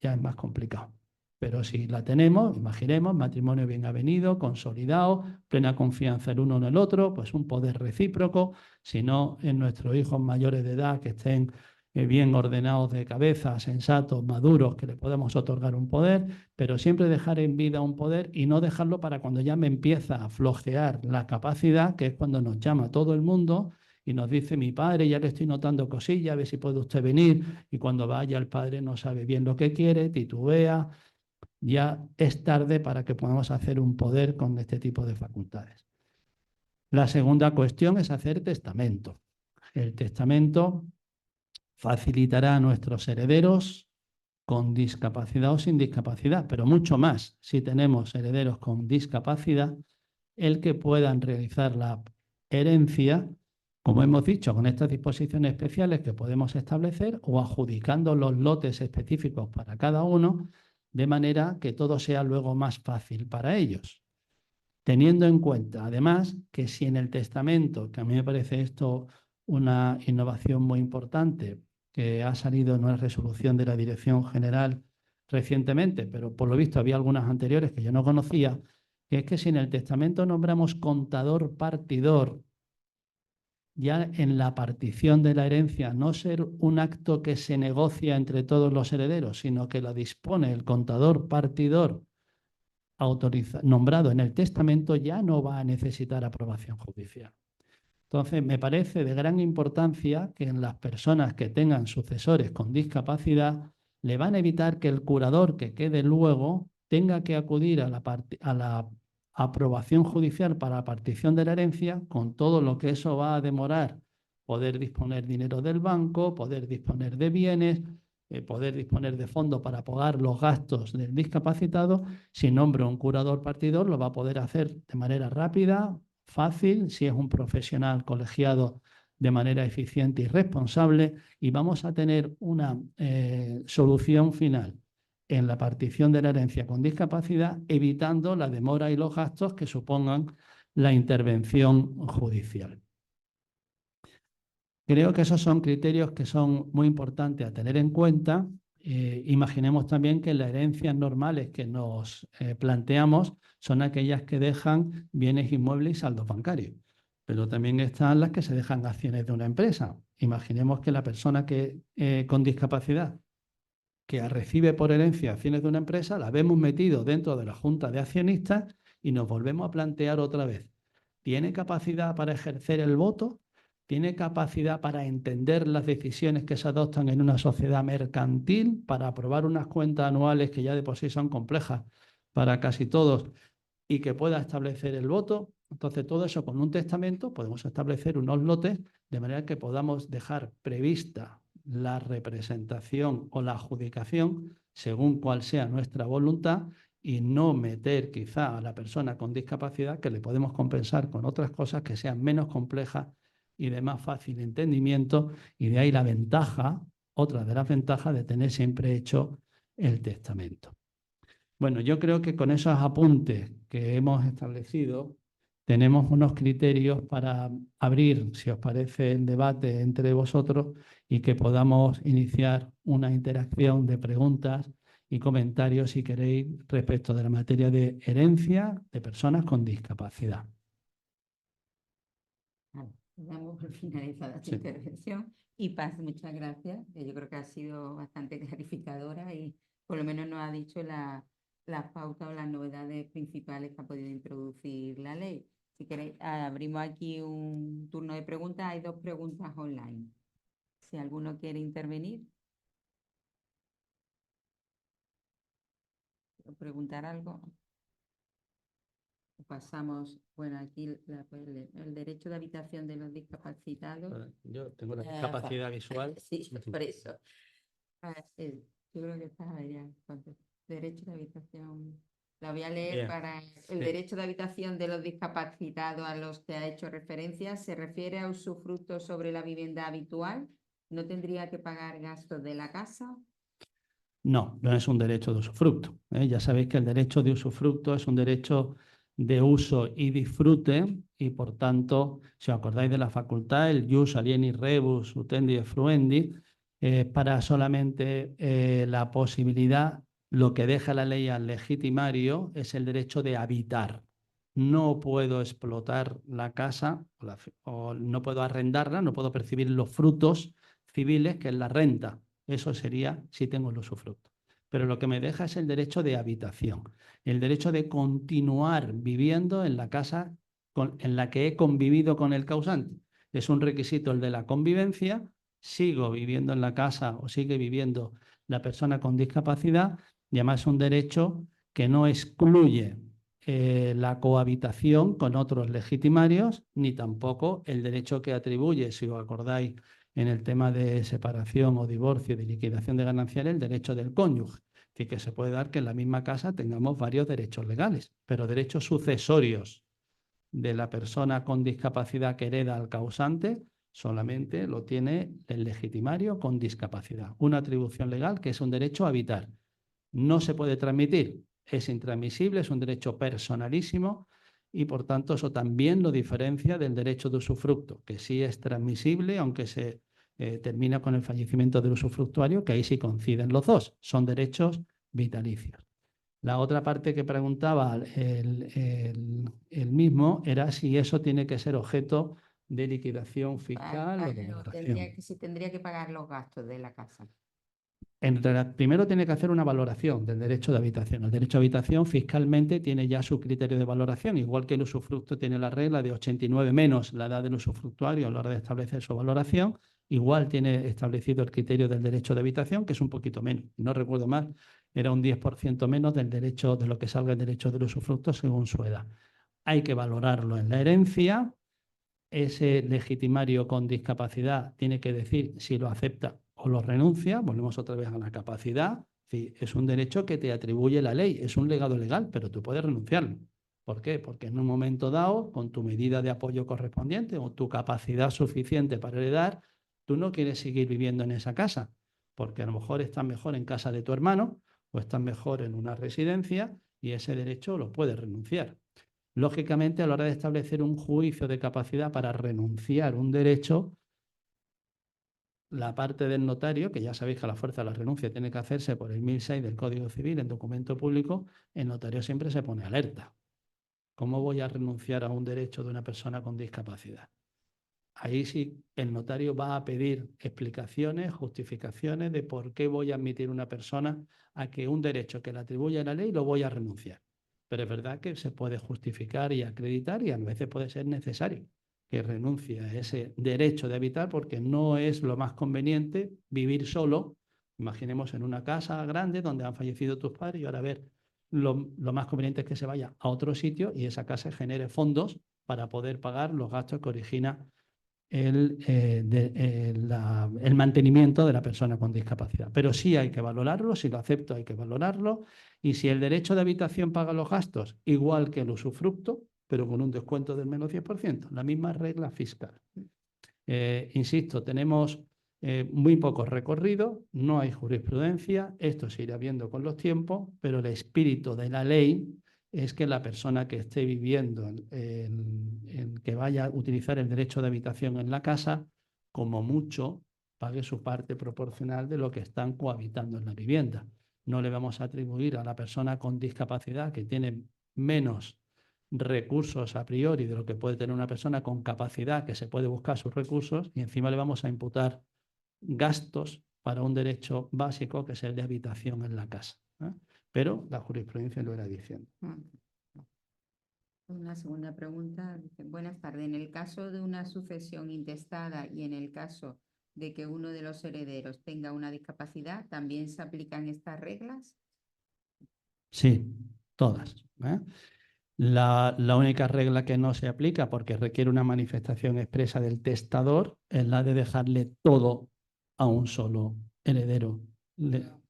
ya es más complicado. Pero si la tenemos, imaginemos, matrimonio bien avenido, consolidado, plena confianza el uno en el otro, pues un poder recíproco. Si no, en nuestros hijos mayores de edad que estén bien ordenados de cabeza, sensatos, maduros, que le podemos otorgar un poder, pero siempre dejar en vida un poder y no dejarlo para cuando ya me empieza a flojear la capacidad, que es cuando nos llama todo el mundo y nos dice: mi padre, ya le estoy notando cosillas, a ver si puede usted venir. Y cuando vaya, el padre no sabe bien lo que quiere, titubea. Ya es tarde para que podamos hacer un poder con este tipo de facultades. La segunda cuestión es hacer testamento. El testamento facilitará a nuestros herederos con discapacidad o sin discapacidad, pero mucho más si tenemos herederos con discapacidad, el que puedan realizar la herencia, como hemos dicho, con estas disposiciones especiales que podemos establecer, o adjudicando los lotes específicos para cada uno, de manera que todo sea luego más fácil para ellos. Teniendo en cuenta, además, que si en el testamento, que a mí me parece esto una innovación muy importante, que ha salido en una resolución de la Dirección General recientemente, pero por lo visto había algunas anteriores que yo no conocía, que es que si en el testamento nombramos contador partidor, ya en la partición de la herencia, no ser un acto que se negocia entre todos los herederos, sino que la dispone el contador partidor nombrado en el testamento, ya no va a necesitar aprobación judicial. Entonces, me parece de gran importancia que en las personas que tengan sucesores con discapacidad le van a evitar que el curador que quede luego tenga que acudir a la aprobación judicial para la partición de la herencia, con todo lo que eso va a demorar: poder disponer dinero del banco, poder disponer de bienes, poder disponer de fondos para pagar los gastos del discapacitado. Si nombra un curador partidor, lo va a poder hacer de manera rápida, fácil, si es un profesional colegiado, de manera eficiente y responsable, y vamos a tener una solución final en la partición de la herencia con discapacidad, evitando la demora y los gastos que supongan la intervención judicial. Creo que esos son criterios que son muy importantes a tener en cuenta. Imaginemos también que las herencias normales que nos planteamos son aquellas que dejan bienes inmuebles y saldos bancarios, pero también están las que se dejan acciones de una empresa. Imaginemos que la persona que con discapacidad que recibe por herencia acciones de una empresa, la vemos metido dentro de la junta de accionistas y nos volvemos a plantear otra vez. ¿Tiene capacidad para ejercer el voto? ¿Tiene capacidad para entender las decisiones que se adoptan en una sociedad mercantil, para aprobar unas cuentas anuales que ya de por sí son complejas para casi todos y que pueda establecer el voto? Entonces, todo eso con un testamento podemos establecer unos lotes de manera que podamos dejar prevista la representación o la adjudicación según cuál sea nuestra voluntad y no meter quizá a la persona con discapacidad, que le podemos compensar con otras cosas que sean menos complejas y de más fácil entendimiento, y de ahí la ventaja, otra de las ventajas de tener siempre hecho el testamento. Bueno, yo creo que con esos apuntes que hemos establecido tenemos unos criterios para abrir, si os parece, el debate entre vosotros y que podamos iniciar una interacción de preguntas y comentarios, si queréis, respecto de la materia de herencia de personas con discapacidad. Damos por finalizada esta Sí. intervención. Y Paz, muchas gracias, que yo creo que ha sido bastante clarificadora y por lo menos nos ha dicho las pautas o las novedades principales que ha podido introducir la ley. Si queréis, abrimos aquí un turno de preguntas. Hay 2 preguntas online. Si alguno quiere intervenir o preguntar algo. Pasamos, bueno, aquí el derecho de habitación de los discapacitados. Yo tengo la discapacidad visual. Sí, por eso. Sí, yo creo que está allá. Derecho de habitación. La voy a leer. Bien, Para sí. el derecho de habitación de los discapacitados a los que ha hecho referencia se refiere a usufructo sobre la vivienda habitual. ¿No tendría que pagar gastos de la casa? No, no es un derecho de usufructo. Ya sabéis que el derecho de usufructo es un derecho de uso y disfrute y, por tanto, si os acordáis de la facultad, el jus alieni rebus utendi et fruendi, para solamente la posibilidad, lo que deja la ley al legitimario es el derecho de habitar. No puedo explotar la casa o no puedo arrendarla, no puedo percibir los frutos civiles, que es la renta. Eso sería si tengo el usufructo. Pero lo que me deja es el derecho de habitación, el derecho de continuar viviendo en la casa en la que he convivido con el causante. Es un requisito el de la convivencia. Sigo viviendo en la casa o sigue viviendo la persona con discapacidad, y además es un derecho que no excluye la cohabitación con otros legitimarios, ni tampoco el derecho que atribuye, si os acordáis, en el tema de separación o divorcio, de liquidación de gananciales, el derecho del cónyuge. Es decir, que se puede dar que en la misma casa tengamos varios derechos legales, pero derechos sucesorios de la persona con discapacidad que hereda al causante solamente lo tiene el legitimario con discapacidad. Una atribución legal que es un derecho a habitar. No se puede transmitir, es intransmisible, es un derecho personalísimo y, por tanto, eso también lo diferencia del derecho de usufructo, que sí es transmisible, aunque se termina con el fallecimiento del usufructuario, que ahí sí coinciden los dos, son derechos vitalicios. La otra parte que preguntaba el mismo era si eso tiene que ser objeto de liquidación fiscal o de valoración. Tendría que pagar los gastos de la casa. Primero tiene que hacer una valoración del derecho de habitación. El derecho de habitación fiscalmente tiene ya su criterio de valoración, igual que el usufructo tiene la regla de 89 menos la edad del usufructuario a la hora de establecer su valoración. Igual tiene establecido el criterio del derecho de habitación, que es un poquito menos. No recuerdo mal, era un 10% menos del derecho, de lo que salga el derecho del usufructo según su edad. Hay que valorarlo en la herencia. Ese legitimario con discapacidad tiene que decir si lo acepta o lo renuncia. Volvemos otra vez a la capacidad. Sí, es un derecho que te atribuye la ley, es un legado legal, pero tú puedes renunciarlo. ¿Por qué? Porque en un momento dado, con tu medida de apoyo correspondiente o tu capacidad suficiente para heredar, tú no quieres seguir viviendo en esa casa, porque a lo mejor estás mejor en casa de tu hermano o estás mejor en una residencia y ese derecho lo puedes renunciar. Lógicamente, a la hora de establecer un juicio de capacidad para renunciar un derecho, la parte del notario, que ya sabéis que a la fuerza de la renuncia tiene que hacerse por el 1006 del Código Civil en documento público, el notario siempre se pone alerta. ¿Cómo voy a renunciar a un derecho de una persona con discapacidad? Ahí sí el notario va a pedir explicaciones, justificaciones de por qué voy a admitir una persona a que un derecho que le atribuye la ley lo voy a renunciar. Pero es verdad que se puede justificar y acreditar y a veces puede ser necesario que renuncie a ese derecho de habitar porque no es lo más conveniente vivir solo. Imaginemos en una casa grande donde han fallecido tus padres y ahora a ver, lo más conveniente es que se vaya a otro sitio y esa casa genere fondos para poder pagar los gastos que origina el mantenimiento de la persona con discapacidad. Pero sí hay que valorarlo, si lo acepto hay que valorarlo, y si el derecho de habitación paga los gastos, igual que el usufructo, pero con un descuento del menos 10%, la misma regla fiscal. Insisto, tenemos muy poco recorrido, no hay jurisprudencia, esto se irá viendo con los tiempos, pero el espíritu de la ley es que la persona que esté viviendo, que vaya a utilizar el derecho de habitación en la casa, como mucho, pague su parte proporcional de lo que están cohabitando en la vivienda. No le vamos a atribuir a la persona con discapacidad que tiene menos recursos a priori de lo que puede tener una persona con capacidad que se puede buscar sus recursos y encima le vamos a imputar gastos para un derecho básico que es el de habitación en la casa. Pero la jurisprudencia lo era diciendo. Una segunda pregunta. Dice, buenas tardes. En el caso de una sucesión intestada y en el caso de que uno de los herederos tenga una discapacidad, ¿también se aplican estas reglas? Sí, todas. La única regla que no se aplica porque requiere una manifestación expresa del testador es la de dejarle todo a un solo heredero,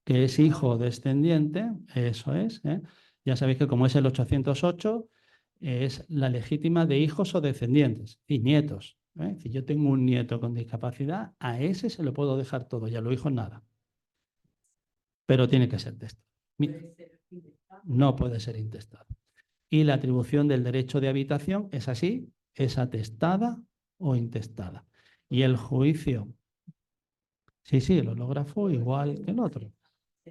que es hijo o descendiente, eso es. Ya sabéis que como es el 808, es la legítima de hijos o descendientes y nietos. Si yo tengo un nieto con discapacidad, a ese se lo puedo dejar todo y a los hijos nada. Pero tiene que ser testado. No puede ser intestado. Y la atribución del derecho de habitación es así, es atestada o intestada. Y el juicio, sí, el hológrafo igual que el otro.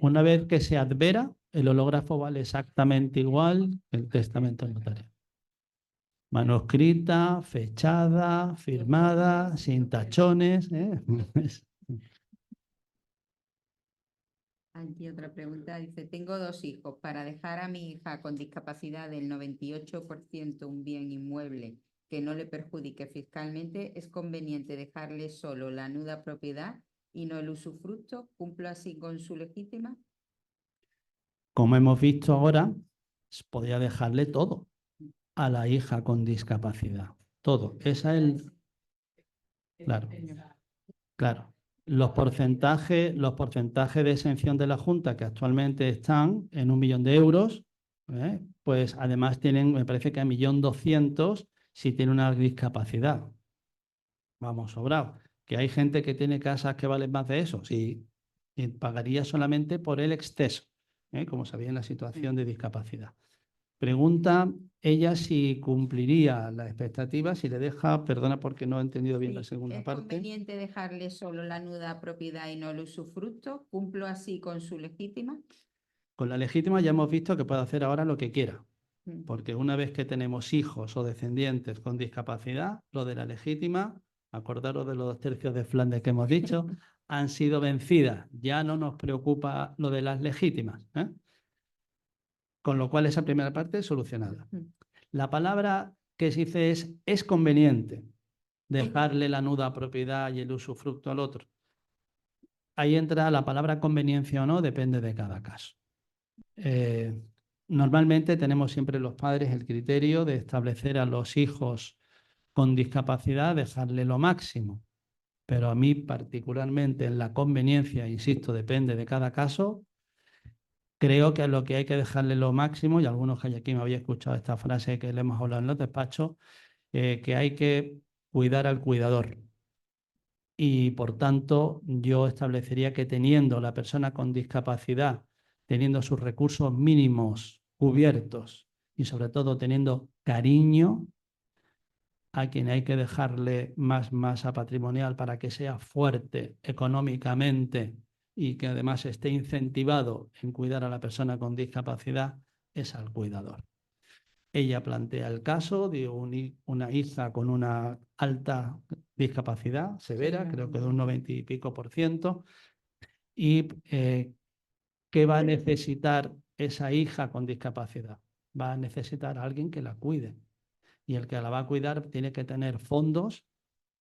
Una vez que se advera, el hológrafo vale exactamente igual que el testamento notarial. Manuscrita, fechada, firmada, sin tachones. Aquí otra pregunta. Dice, tengo dos hijos. Para dejar a mi hija con discapacidad del 98% un bien inmueble que no le perjudique fiscalmente, ¿es conveniente dejarle solo la nuda propiedad y no el usufructo? ¿Cumplo así con su legítima? Como hemos visto ahora, podría dejarle todo a la hija con discapacidad. Todo. Esa es el... Claro. Claro. Los porcentajes de exención de la Junta, que actualmente están en 1 millón de euros, pues además tienen, me parece que a 1.200.000 si tiene una discapacidad. Vamos, sobrado. Que hay gente que tiene casas que valen más de eso, sí, y pagaría solamente por el exceso, como sabía en la situación de discapacidad. Pregunta ella si cumpliría la expectativa, si le deja, perdona porque no he entendido bien la segunda parte. ¿Es conveniente dejarle solo la nuda propiedad y no el usufructo? ¿Cumplo así con su legítima? Con la legítima ya hemos visto que puede hacer ahora lo que quiera, porque una vez que tenemos hijos o descendientes con discapacidad, lo de la legítima, acordaros de los 2 tercios de Flandes que hemos dicho, han sido vencidas. Ya no nos preocupa lo de las legítimas. Con lo cual esa primera parte es solucionada. La palabra que se dice es conveniente dejarle la nuda propiedad y el usufructo al otro. Ahí entra la palabra conveniencia o no, depende de cada caso. Normalmente tenemos siempre los padres el criterio de establecer a los hijos con discapacidad, dejarle lo máximo. Pero a mí particularmente en la conveniencia, insisto, depende de cada caso, creo que a lo que hay que dejarle lo máximo, y algunos que hay aquí me había escuchado esta frase que le hemos hablado en los despachos, que hay que cuidar al cuidador. Y por tanto, yo establecería que teniendo la persona con discapacidad, teniendo sus recursos mínimos cubiertos y sobre todo teniendo cariño, a quien hay que dejarle más masa patrimonial para que sea fuerte económicamente y que además esté incentivado en cuidar a la persona con discapacidad, es al cuidador. Ella plantea el caso de una hija con una alta discapacidad severa, Sí, creo que de un 90 y pico %, y ¿qué va a necesitar esa hija con discapacidad? Va a necesitar a alguien que la cuide. Y el que la va a cuidar tiene que tener fondos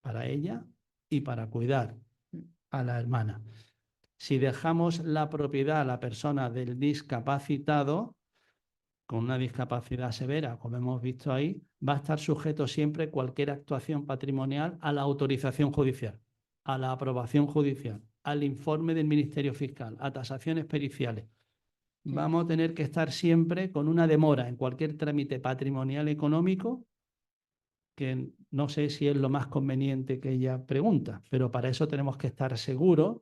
para ella y para cuidar a la hermana. Si dejamos la propiedad a la persona del discapacitado, con una discapacidad severa, como hemos visto ahí, va a estar sujeto siempre cualquier actuación patrimonial a la autorización judicial, a la aprobación judicial, al informe del Ministerio Fiscal, a tasaciones periciales. Vamos a tener que estar siempre con una demora en cualquier trámite patrimonial económico, que no sé si es lo más conveniente que ella pregunta, pero para eso tenemos que estar seguros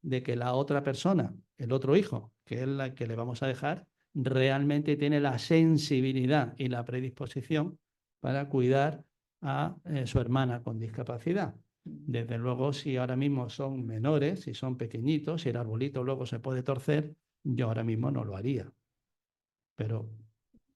de que la otra persona, el otro hijo, que es la que le vamos a dejar, realmente tiene la sensibilidad y la predisposición para cuidar a su hermana con discapacidad. Desde luego, si ahora mismo son menores, si son pequeñitos, si el arbolito luego se puede torcer, yo ahora mismo no lo haría. Pero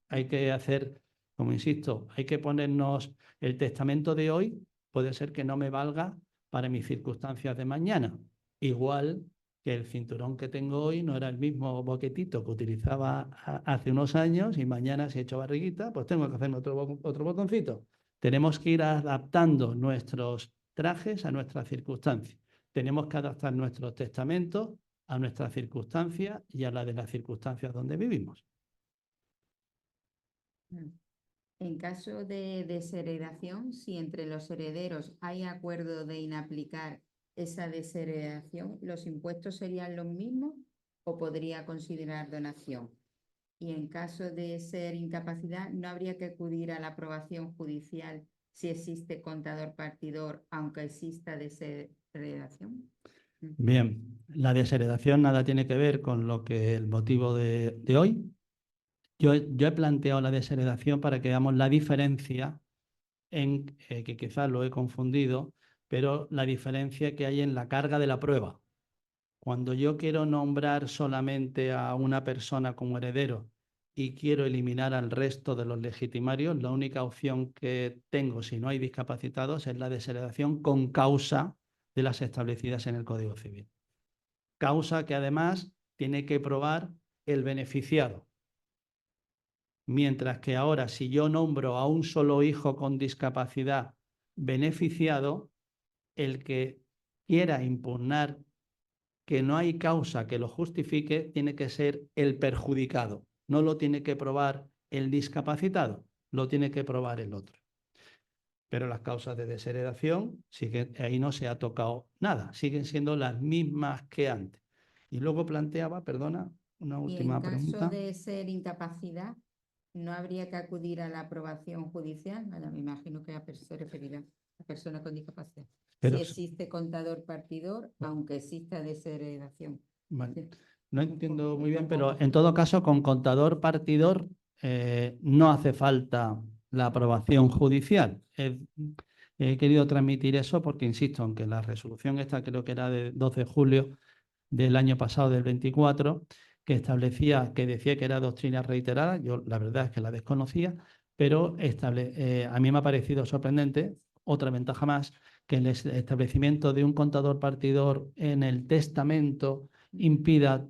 hay que hacer, como insisto, hay que ponernos el testamento de hoy, puede ser que no me valga para mis circunstancias de mañana. Igual que el cinturón que tengo hoy no era el mismo boquetito que utilizaba hace unos años y mañana si he hecho barriguita, pues tengo que hacerme otro botoncito. Tenemos que ir adaptando nuestros trajes a nuestras circunstancias. Tenemos que adaptar nuestros testamentos a nuestras circunstancias y a la de las circunstancias donde vivimos. En caso de desheredación, si entre los herederos hay acuerdo de inaplicar esa desheredación, ¿los impuestos serían los mismos o podría considerar donación? Y en caso de ser incapacidad, ¿no habría que acudir a la aprobación judicial si existe contador partidor, aunque exista desheredación? Bien, la desheredación nada tiene que ver con lo que el motivo de hoy. Yo he planteado la desheredación para que veamos la diferencia en, que quizás lo he confundido, pero la diferencia que hay en la carga de la prueba. Cuando yo quiero nombrar solamente a una persona como heredero y quiero eliminar al resto de los legitimarios, la única opción que tengo si no hay discapacitados es la desheredación con causa de las establecidas en el Código Civil. Causa que además tiene que probar el beneficiado. Mientras que ahora, si yo nombro a un solo hijo con discapacidad beneficiado, el que quiera impugnar que no hay causa que lo justifique, tiene que ser el perjudicado. No lo tiene que probar el discapacitado, lo tiene que probar el otro. Pero las causas de desheredación, ahí no se ha tocado nada, siguen siendo las mismas que antes. Y luego planteaba, perdona, una última pregunta. Y en caso de ser incapacidad, ¿no habría que acudir a la aprobación judicial? Bueno, me imagino que se referirá a personas con discapacidad. Pero, si existe contador partidor, aunque exista desheredación. Bueno, Sí. no entiendo muy bien, pero en todo caso, con contador partidor no hace falta la aprobación judicial. He querido transmitir eso porque, insisto, aunque la resolución esta creo que era de 12 de julio del año pasado, del 24, que decía que era doctrina reiterada, yo la verdad es que la desconocía, pero a mí me ha parecido sorprendente, otra ventaja más, que el establecimiento de un contador partidor en el testamento impida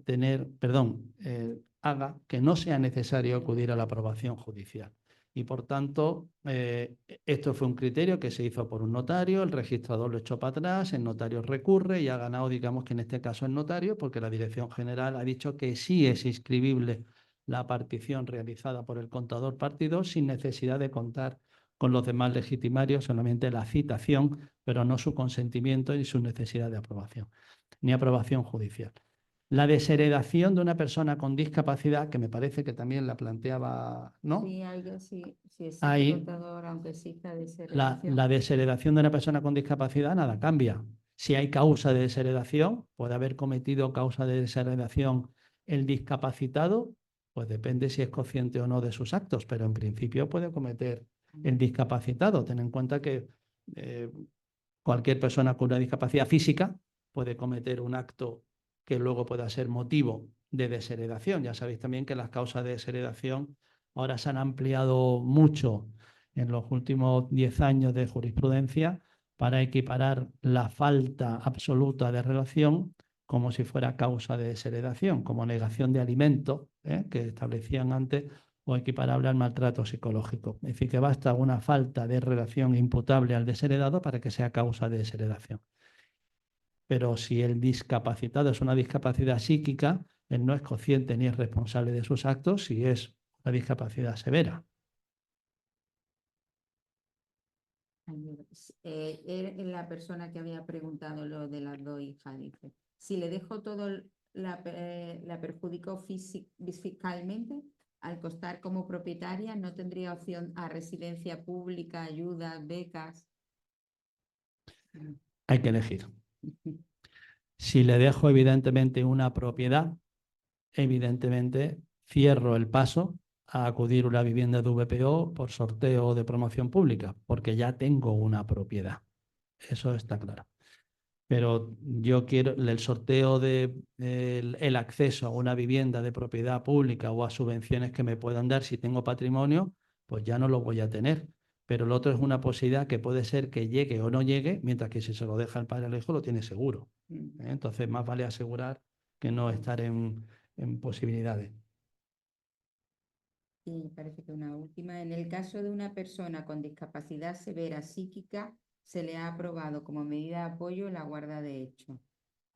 haga que no sea necesario acudir a la aprobación judicial. Y por tanto, esto fue un criterio que se hizo por un notario, el registrador lo echó para atrás, el notario recurre y ha ganado, digamos que en este caso el notario, porque la Dirección General ha dicho que sí es inscribible la partición realizada por el contador partidor sin necesidad de contar con los demás legitimarios, solamente la citación, pero no su consentimiento ni su necesidad de aprobación, ni aprobación judicial. La desheredación de una persona con discapacidad, que me parece que también la planteaba, ¿no? Sí, algo sí, si existe Ahí, contador, aunque exista desheredación. la desheredación de una persona con discapacidad, nada cambia. Si hay causa de desheredación, puede haber cometido causa de desheredación el discapacitado, pues depende si es consciente o no de sus actos, pero en principio puede cometer el discapacitado. Ten en cuenta que cualquier persona con una discapacidad física puede cometer un acto que luego pueda ser motivo de desheredación. Ya sabéis también que las causas de desheredación ahora se han ampliado mucho en los últimos 10 años de jurisprudencia para equiparar la falta absoluta de relación como si fuera causa de desheredación, como negación de alimento, que establecían antes, o equiparable al maltrato psicológico. Es decir, que basta una falta de relación imputable al desheredado para que sea causa de desheredación. Pero si el discapacitado es una discapacidad psíquica, él no es consciente ni es responsable de sus actos si es una discapacidad severa. La persona que había preguntado lo de las dos hijas dice, si le dejo todo, la perjudico fiscalmente, al costar como propietaria, no tendría opción a residencia pública, ayudas, becas. Hay que elegir. Si le dejo evidentemente una propiedad, evidentemente cierro el paso a acudir a una vivienda de VPO por sorteo de promoción pública, porque ya tengo una propiedad. Eso está claro. Pero yo quiero el sorteo de el acceso a una vivienda de propiedad pública o a subvenciones que me puedan dar si tengo patrimonio, pues ya no lo voy a tener. Pero lo otro es una posibilidad que puede ser que llegue o no llegue, mientras que si se lo deja el padre al hijo lo tiene seguro. Entonces más vale asegurar que no estar en posibilidades. Y parece que una última. En el caso de una persona con discapacidad severa psíquica, se le ha aprobado como medida de apoyo la guarda de hecho,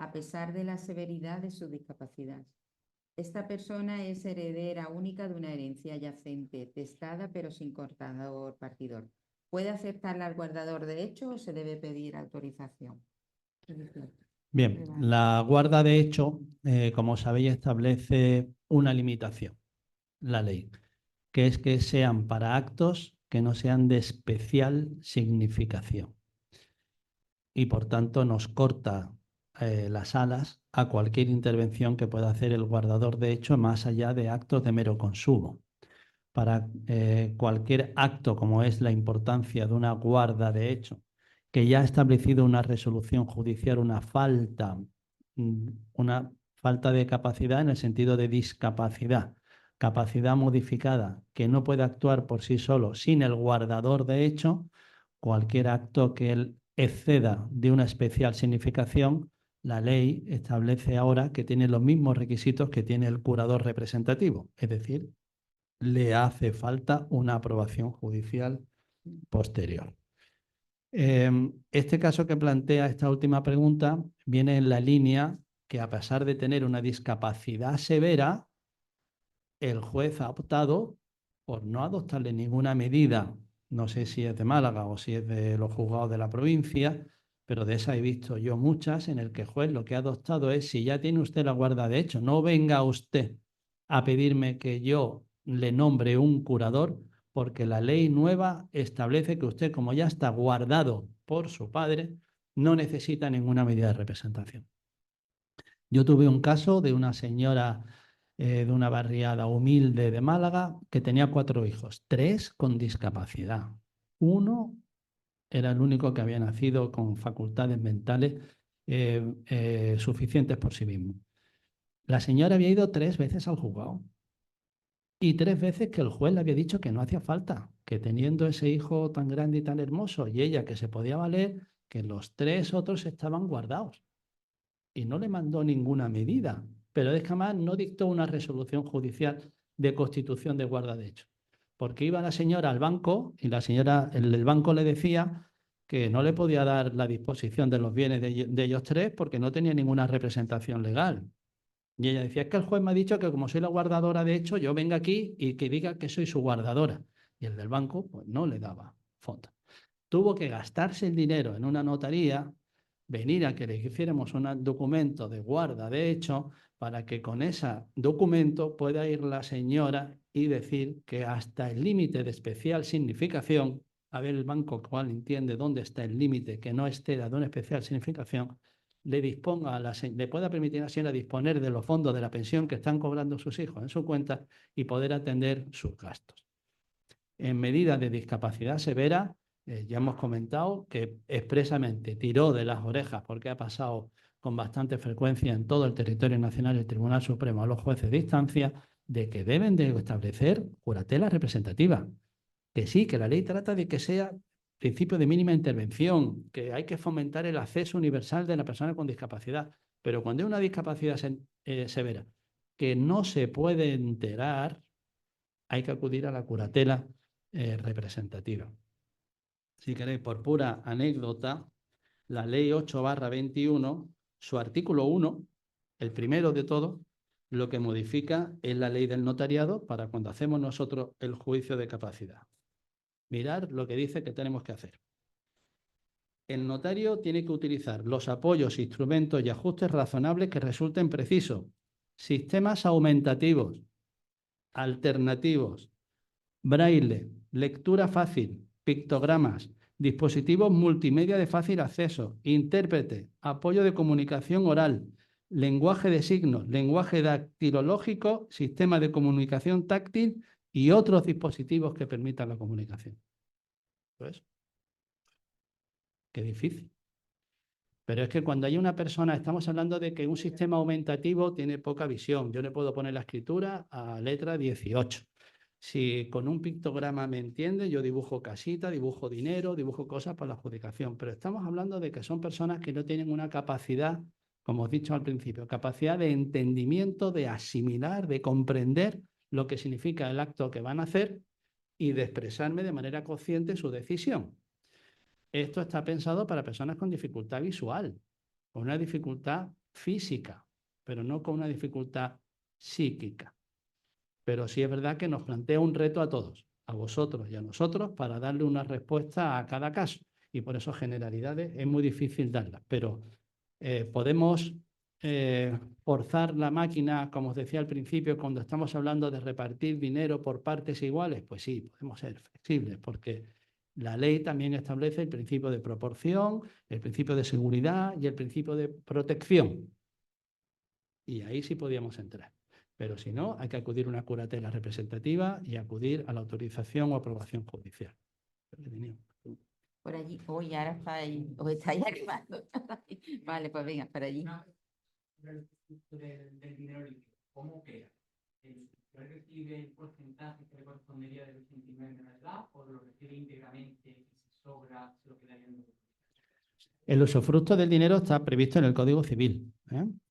a pesar de la severidad de su discapacidad. Esta persona es heredera única de una herencia yacente, testada pero sin cortador partidor. ¿Puede aceptarla al guardador de hecho o se debe pedir autorización? Bien, la guarda de hecho, como sabéis, establece una limitación, la ley, que es que sean para actos que no sean de especial significación. Y por tanto nos corta las alas a cualquier intervención que pueda hacer el guardador de hecho más allá de actos de mero consumo. Para cualquier acto como es la importancia de una guarda de hecho, que ya ha establecido una resolución judicial, una falta de capacidad en el sentido de discapacidad, capacidad modificada, que no puede actuar por sí solo sin el guardador de hecho, cualquier acto que él exceda de una especial significación, la ley establece ahora que tiene los mismos requisitos que tiene el curador representativo, es decir, le hace falta una aprobación judicial posterior. Este caso que plantea esta última pregunta viene en la línea que, a pesar de tener una discapacidad severa, el juez ha optado por no adoptarle ninguna medida, no sé si es de Málaga o si es de los juzgados de la provincia, pero de esas he visto yo muchas en el que el juez lo que ha adoptado es: si ya tiene usted la guarda de hecho, no venga usted a pedirme que yo le nombre un curador, porque la ley nueva establece que usted, como ya está guardado por su padre, no necesita ninguna medida de representación. Yo tuve un caso de una señora de una barriada humilde de Málaga que tenía 4 hijos, 3 con discapacidad. Uno era el único que había nacido con facultades mentales suficientes por sí mismo. La señora había ido 3 veces al juzgado y 3 veces que el juez le había dicho que no hacía falta, que teniendo ese hijo tan grande y tan hermoso y ella que se podía valer, que los 3 otros estaban guardados. Y no le mandó ninguna medida, pero es que además no dictó una resolución judicial de constitución de guarda de hecho, porque iba la señora al banco y el banco le decía que no le podía dar la disposición de los bienes de ellos 3 porque no tenía ninguna representación legal. Y ella decía: es que el juez me ha dicho que como soy la guardadora de hecho, yo venga aquí y que diga que soy su guardadora. Y el del banco pues no le daba fondo. Tuvo que gastarse el dinero en una notaría, venir a que le hiciéramos un documento de guarda de hecho, para que con ese documento pueda ir la señora y decir que hasta el límite de especial significación, a ver el banco cuál entiende dónde está el límite que no exceda de una especial significación, le pueda permitir a la señora disponer de los fondos de la pensión que están cobrando sus hijos en su cuenta y poder atender sus gastos. En medida de discapacidad severa, ya hemos comentado que expresamente tiró de las orejas, porque ha pasado con bastante frecuencia en todo el territorio nacional el Tribunal Supremo a los jueces de instancia, de que deben de establecer curatela representativa. Que sí, que la ley trata de que sea principio de mínima intervención, que hay que fomentar el acceso universal de la persona con discapacidad, pero cuando hay una discapacidad severa que no se puede enterar, hay que acudir a la curatela representativa. Si queréis, por pura anécdota, la ley 8/21, su artículo 1, el primero de todo, lo que modifica es la ley del notariado para cuando hacemos nosotros el juicio de capacidad. Mirad lo que dice que tenemos que hacer. El notario tiene que utilizar los apoyos, instrumentos y ajustes razonables que resulten precisos, sistemas aumentativos, alternativos, braille, lectura fácil, pictogramas, dispositivos multimedia de fácil acceso, intérprete, apoyo de comunicación oral, lenguaje de signos, lenguaje dactilológico, sistema de comunicación táctil y otros dispositivos que permitan la comunicación. Pues, qué difícil. Pero es que cuando hay una persona, estamos hablando de que un sistema aumentativo tiene poca visión. Yo le puedo poner la escritura a letra 18. Si con un pictograma me entiende, yo dibujo casita, dibujo dinero, dibujo cosas para la adjudicación. Pero estamos hablando de que son personas que no tienen una capacidad, como os he dicho al principio, capacidad de entendimiento, de asimilar, de comprender lo que significa el acto que van a hacer y de expresarme de manera consciente su decisión. Esto está pensado para personas con dificultad visual, con una dificultad física, pero no con una dificultad psíquica. Pero sí es verdad que nos plantea un reto a todos, a vosotros y a nosotros, para darle una respuesta a cada caso. Y por eso generalidades es muy difícil darlas. Pero podemos forzar la máquina, como os decía al principio, cuando estamos hablando de repartir dinero por partes iguales. Pues sí, podemos ser flexibles, porque la ley también establece el principio de proporción, el principio de seguridad y el principio de protección. Y ahí sí podíamos entrar. Pero si no, hay que acudir a una curatela representativa y acudir a la autorización o aprobación judicial. Por allí, hoy ahora está ahí, os estáis animando. Vale, pues venga, por allí. Del dinero líquido, ¿cómo queda? ¿Recibe el porcentaje que le correspondería del 89 de la edad o lo recibe íntegramente y si sobra se lo quedaría en el? El usufructo del dinero está previsto en el Código Civil.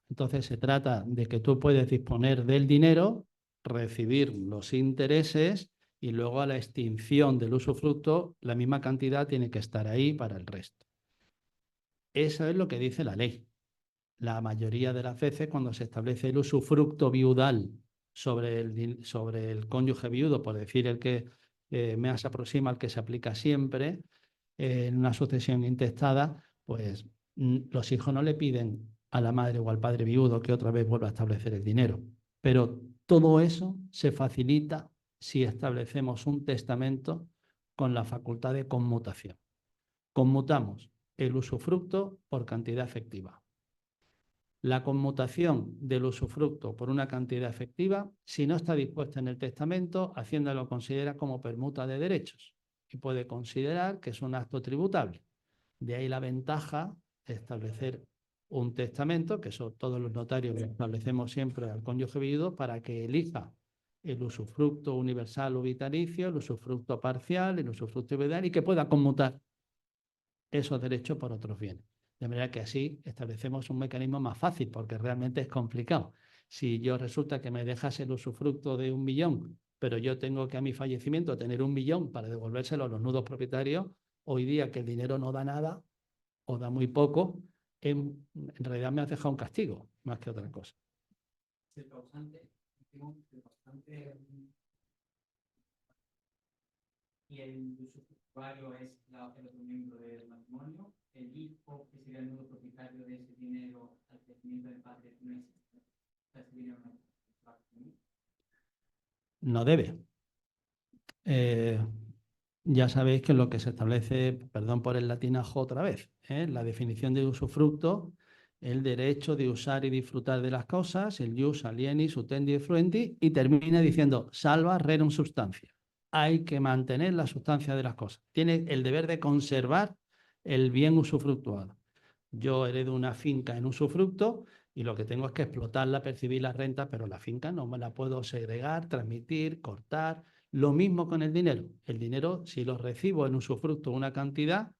Entonces se trata de que tú puedes disponer del dinero, recibir los intereses y luego a la extinción del usufructo la misma cantidad tiene que estar ahí para el resto. Eso es lo que dice la ley. La mayoría de las veces cuando se establece el usufructo viudal sobre el cónyuge viudo, por decir el que más se aproxima al que se aplica siempre, en una sucesión intestada, pues los hijos no le piden a la madre o al padre viudo que otra vez vuelva a establecer el dinero. Pero todo eso se facilita si establecemos un testamento con la facultad de conmutación. Conmutamos el usufructo por cantidad efectiva. La conmutación del usufructo por una cantidad efectiva, si no está dispuesta en el testamento, Hacienda lo considera como permuta de derechos y puede considerar que es un acto tributable. De ahí la ventaja de establecer un testamento, que son todos los notarios que establecemos siempre al cónyuge viudo, para que elija el usufructo universal o vitalicio, el usufructo parcial, el usufructo vital y que pueda conmutar esos derechos por otros bienes. De manera que así establecemos un mecanismo más fácil, porque realmente es complicado. Si yo resulta que me dejas el usufructo de 1 millón, pero yo tengo que a mi fallecimiento tener 1 millón para devolvérselo a los nudos propietarios, hoy día que el dinero no da nada o da muy poco, en realidad me has dejado un castigo más que otra cosa. El causante y el usufructuario es el otro miembro del matrimonio, el hijo que sería el nudo propietario de ese dinero al fallecimiento del padre no existe. Ese dinero no debe. Ya sabéis que lo que se establece, perdón por el latinajo otra vez, la definición de usufructo, el derecho de usar y disfrutar de las cosas, el ius alienis utendi et fruendi, y termina diciendo salva rerum substantia. hay que mantener la sustancia de las cosas. Tiene el deber de conservar el bien usufructuado. Yo heredo una finca en usufructo y lo que tengo es que explotarla, percibir la renta, pero la finca no me la puedo segregar, transmitir, cortar. Lo mismo con el dinero. El dinero, si lo recibo en usufructo una cantidad,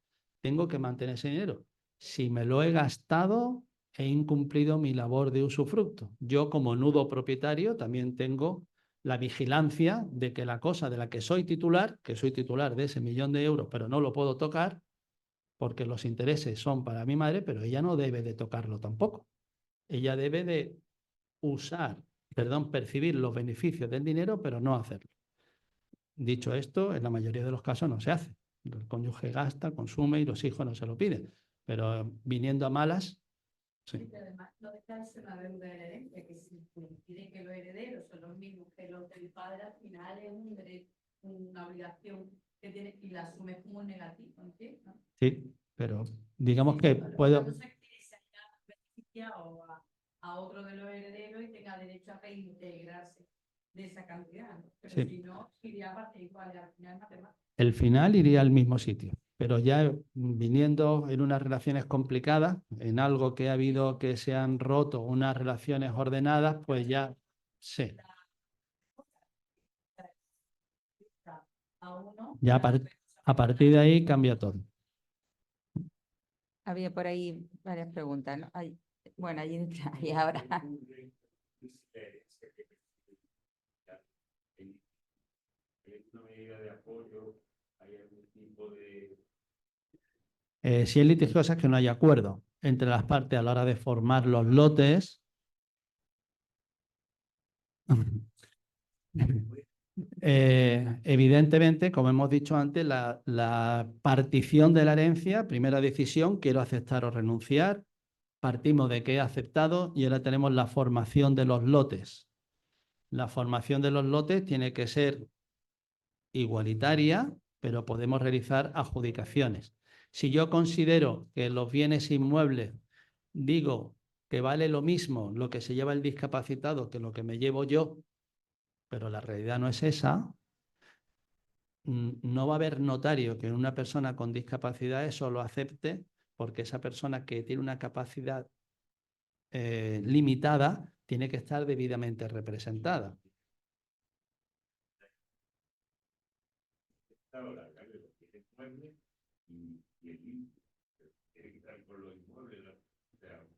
tengo que mantener ese dinero. Si me lo he gastado, he incumplido mi labor de usufructo. Yo, como nudo propietario, también tengo la vigilancia de que la cosa de la que soy titular de ese 1.000.000 de euros, pero no lo puedo tocar, porque los intereses son para mi madre, pero ella no debe de tocarlo tampoco. Ella debe de percibir los beneficios del dinero, pero no hacerlo. Dicho esto, en la mayoría de los casos no se hace. El cónyuge gasta, consume y los hijos no se lo piden. Pero viniendo a malas, sí. Y además no deja de ser una deuda de herencia, que si coincide que los herederos son los mismos que los del padre, al final es un derecho, una obligación que tiene y la asume como negativo, ¿entiendes? Sí, pero digamos que puedo... No sé que se haya beneficiado a otro de los herederos y tenga derecho a reintegrarse de esa cantidad, ¿no? Pero Sí. si no, iría a partir igual, al final matemáticas. El final iría al mismo sitio, pero ya viniendo en unas relaciones complicadas, en algo que ha habido que se han roto unas relaciones ordenadas, pues ya sí. Ya a partir de ahí cambia todo. Había por ahí varias preguntas, ¿no? Bueno, allí detrás y ahora. Si es litigiosa es que no hay acuerdo entre las partes a la hora de formar los lotes. Evidentemente, como hemos dicho antes, la partición de la herencia, primera decisión, quiero aceptar o renunciar, partimos de que he aceptado y ahora tenemos la formación de los lotes. La formación de los lotes tiene que ser igualitaria, pero podemos realizar adjudicaciones. Si yo considero que los bienes inmuebles, digo que vale lo mismo lo que se lleva el discapacitado que lo que me llevo yo, pero la realidad no es esa, no va a haber notario que una persona con discapacidad eso lo acepte, porque esa persona que tiene una capacidad limitada tiene que estar debidamente representada.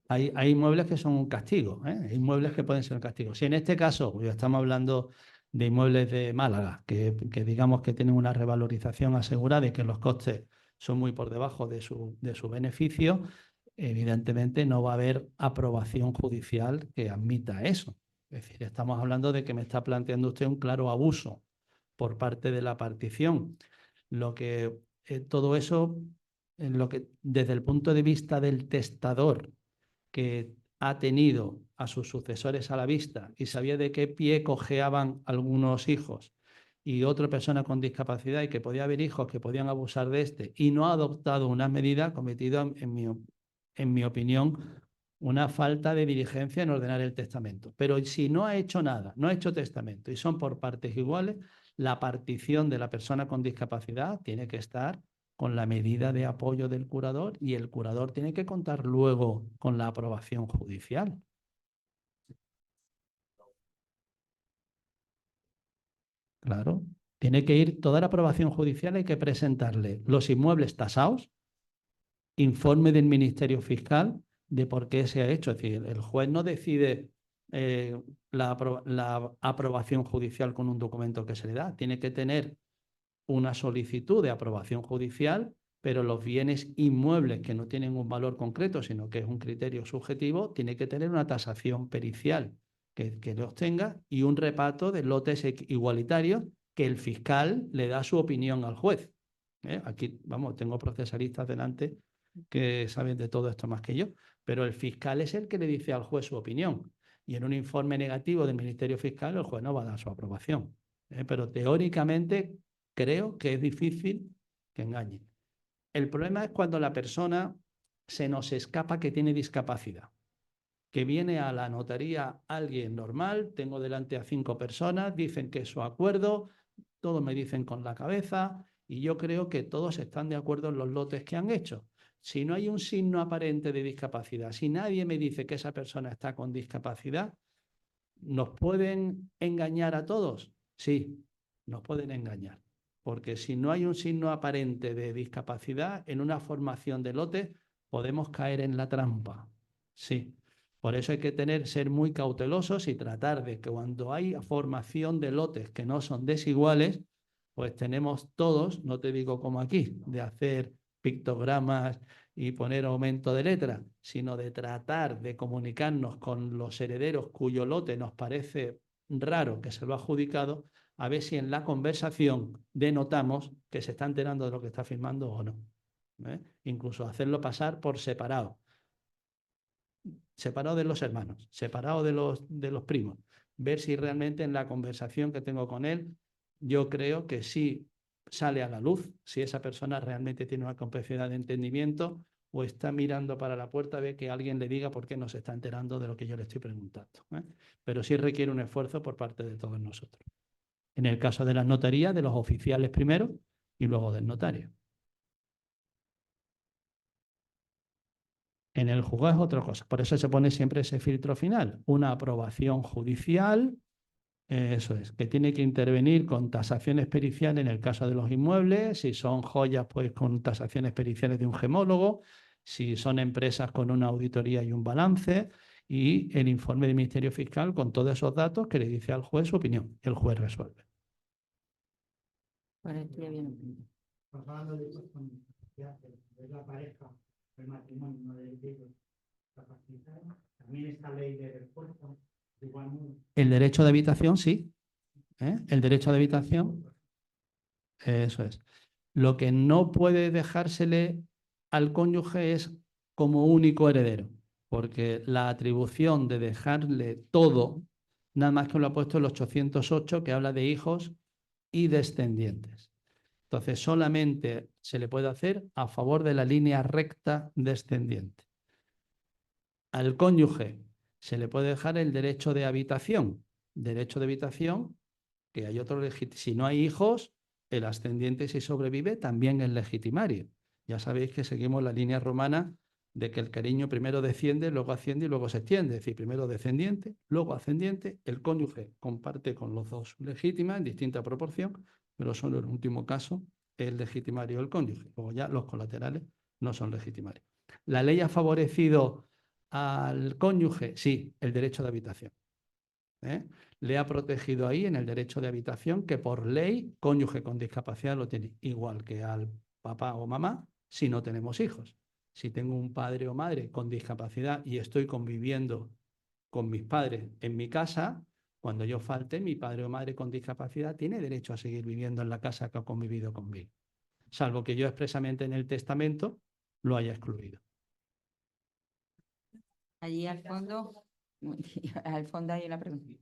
Hay inmuebles que son un castigo, ¿eh? Hay inmuebles que pueden ser un castigo. Si en este caso, ya estamos hablando de inmuebles de Málaga, que digamos que tienen una revalorización asegurada y que los costes son muy por debajo de su beneficio, evidentemente no va a haber aprobación judicial que admita eso. Es decir, estamos hablando de que me está planteando usted un claro abuso por parte de la partición. Todo eso, desde el punto de vista del testador, que ha tenido a sus sucesores a la vista y sabía de qué pie cojeaban algunos hijos y otra persona con discapacidad y que podía haber hijos que podían abusar de este y no ha adoptado una medida, ha cometido, en mi opinión, una falta de diligencia en ordenar el testamento. Pero si no ha hecho nada, no ha hecho testamento y son por partes iguales, la partición de la persona con discapacidad tiene que estar con la medida de apoyo del curador y el curador tiene que contar luego con la aprobación judicial. Claro, tiene que ir toda la aprobación judicial, hay que presentarle los inmuebles tasados, informe del Ministerio Fiscal de por qué se ha hecho. Es decir, el juez no decide la aprobación judicial con un documento que se le da, tiene que tener una solicitud de aprobación judicial, pero los bienes inmuebles que no tienen un valor concreto, sino que es un criterio subjetivo, tiene que tener una tasación pericial que los tenga y un reparto de lotes igualitarios que el fiscal le da su opinión al juez. Aquí, vamos, tengo procesalistas delante que saben de todo esto más que yo, pero el fiscal es el que le dice al juez su opinión. Y en un informe negativo del Ministerio Fiscal, el juez no va a dar su aprobación. Pero teóricamente creo que es difícil que engañen. El problema es cuando la persona se nos escapa que tiene discapacidad, que viene a la notaría alguien normal, tengo delante a 5 personas, dicen que es su acuerdo, todos me dicen con la cabeza y yo creo que todos están de acuerdo en los lotes que han hecho. Si no hay un signo aparente de discapacidad, si nadie me dice que esa persona está con discapacidad, ¿nos pueden engañar a todos? Sí, nos pueden engañar. Porque si no hay un signo aparente de discapacidad, en una formación de lote podemos caer en la trampa. Sí. Por eso hay que ser muy cautelosos y tratar de que cuando hay formación de lotes que no son desiguales, pues tenemos todos, no te digo como aquí, de hacer pictogramas y poner aumento de letra, sino de tratar de comunicarnos con los herederos cuyo lote nos parece raro que se lo ha adjudicado, a ver si en la conversación denotamos que se está enterando de lo que está firmando o no. Incluso hacerlo pasar por separado. Separado de los hermanos, separado de los primos. Ver si realmente en la conversación que tengo con él, yo creo que sí sale a la luz, si esa persona realmente tiene una capacidad de entendimiento o está mirando para la puerta, ve que alguien le diga por qué no se está enterando de lo que yo le estoy preguntando. Pero sí requiere un esfuerzo por parte de todos nosotros. En el caso de las notarías, de los oficiales primero y luego del notario. En el juzgado es otra cosa. Por eso se pone siempre ese filtro final. Una aprobación judicial, eso es, que tiene que intervenir con tasaciones periciales en el caso de los inmuebles, si son joyas, pues con tasaciones periciales de un gemólogo, si son empresas con una auditoría y un balance, y el informe del Ministerio Fiscal con todos esos datos que le dice al juez su opinión. El juez resuelve. Por aquí había un punto. Estamos hablando de la pareja, el matrimonio, no del ellos capacitados. También esta ley de refuerzo. El derecho de habitación, sí. El derecho de habitación, eso es. Lo que no puede dejársele al cónyuge es como único heredero, porque la atribución de dejarle todo, nada más que lo ha puesto el 808, que habla de hijos y descendientes. Entonces, solamente se le puede hacer a favor de la línea recta descendiente. Al cónyuge se le puede dejar el derecho de habitación. Derecho de habitación, que hay otro legítimo. Si no hay hijos, el ascendiente, si sobrevive, también es legitimario. Ya sabéis que seguimos la línea romana de que el cariño primero desciende, luego asciende y luego se extiende. Es decir, primero descendiente, luego ascendiente. El cónyuge comparte con los dos legítimas en distinta proporción, pero solo en el último caso es legitimario el cónyuge. Luego ya los colaterales no son legitimarios. ¿La ley ha favorecido al cónyuge? Sí, el derecho de habitación. Le ha protegido ahí en el derecho de habitación, que por ley cónyuge con discapacidad lo tiene, igual que al papá o mamá si no tenemos hijos. Si tengo un padre o madre con discapacidad y estoy conviviendo con mis padres en mi casa, cuando yo falte, mi padre o madre con discapacidad tiene derecho a seguir viviendo en la casa que ha convivido conmigo, salvo que yo expresamente en el testamento lo haya excluido. Allí al fondo hay una pregunta.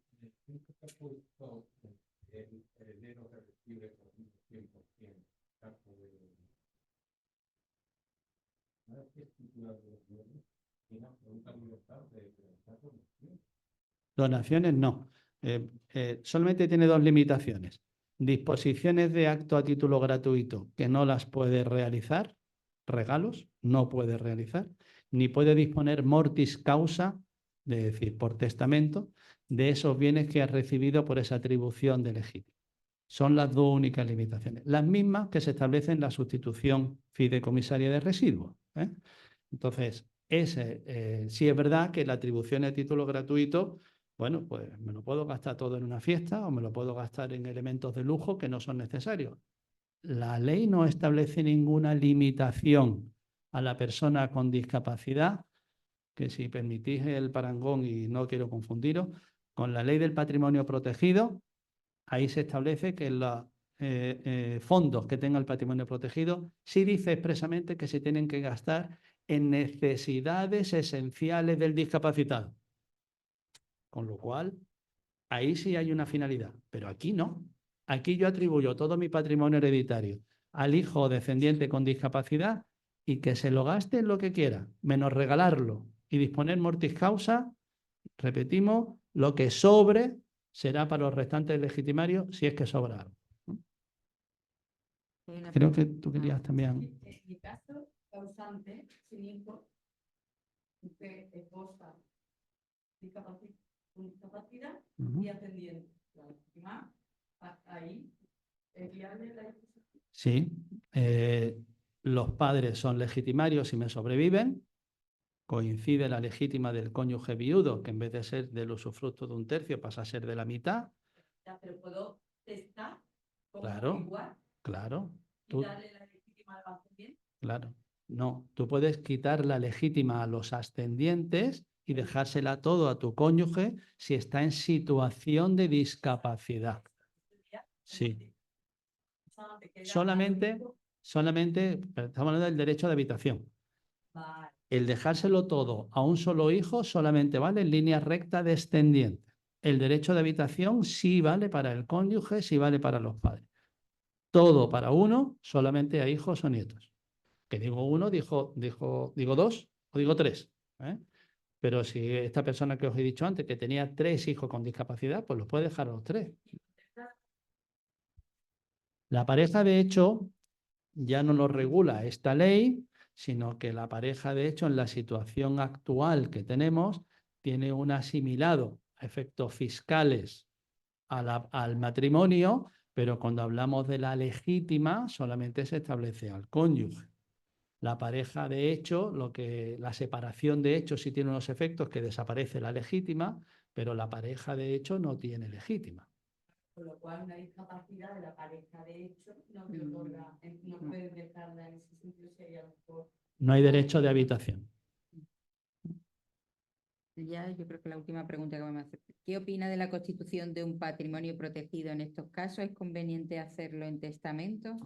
Donaciones no. Solamente tiene dos limitaciones. Disposiciones de acto a título gratuito que no las puede realizar, regalos, no puede realizar, ni puede disponer mortis causa, es decir, por testamento, de esos bienes que ha recibido por esa atribución de legítimo. Son las dos únicas limitaciones, las mismas que se establecen en la sustitución fideicomisaria de residuos. Entonces, sí es verdad que la atribución a título gratuito, bueno, pues me lo puedo gastar todo en una fiesta o me lo puedo gastar en elementos de lujo que no son necesarios. La ley no establece ninguna limitación a la persona con discapacidad, que si permitís el parangón y no quiero confundiros, con la ley del patrimonio protegido, ahí se establece que los fondos que tenga el patrimonio protegido sí dice expresamente que se tienen que gastar en necesidades esenciales del discapacitado. Con lo cual, ahí sí hay una finalidad, pero aquí no. Aquí yo atribuyo todo mi patrimonio hereditario al hijo o descendiente con discapacidad y que se lo gaste en lo que quiera, menos regalarlo y disponer mortis causa. Repetimos, lo que sobre será para los restantes legitimarios si es que sobra algo. Creo que tú querías también. En mi caso, causante, sin hijo, mujer, esposa, con discapacidad y ascendiente. La última, ahí, es viable la discusión. Sí, los padres son legitimarios y me sobreviven. Coincide la legítima del cónyuge viudo, que en vez de ser del usufructo de un tercio pasa a ser de la mitad. Ya, pero puedo testar como Claro, igual claro. y Tú, darle la legítima al ascendiente. claro. No, tú puedes quitar la legítima a los ascendientes y dejársela todo a tu cónyuge si está en situación de discapacidad. Sí. Solamente, pero estamos hablando del derecho de habitación. Vale. El dejárselo todo a un solo hijo solamente vale en línea recta descendiente. El derecho de habitación sí vale para el cónyuge, sí vale para los padres. Todo para uno, solamente a hijos o nietos. Que digo uno, digo dos o digo tres. Pero si esta persona que os he dicho antes, que tenía 3 hijos con discapacidad, pues los puede dejar a los 3. La pareja, de hecho, ya no lo regula esta ley, sino que la pareja, de hecho, en la situación actual que tenemos, tiene un asimilado a efectos fiscales al matrimonio, pero cuando hablamos de la legítima, solamente se establece al cónyuge. La pareja, de hecho, la separación, de hecho, sí tiene unos efectos que desaparece la legítima, pero la pareja, de hecho, no tiene legítima. Con lo cual, una discapacidad de la pareja de hecho no te otorga, no puedes dejarla en ese sitio si hay algo. No hay derecho de habitación. Ya, yo creo que la última pregunta que vamos a hacer. ¿Qué opina de la constitución de un patrimonio protegido en estos casos? ¿Es conveniente hacerlo en testamento?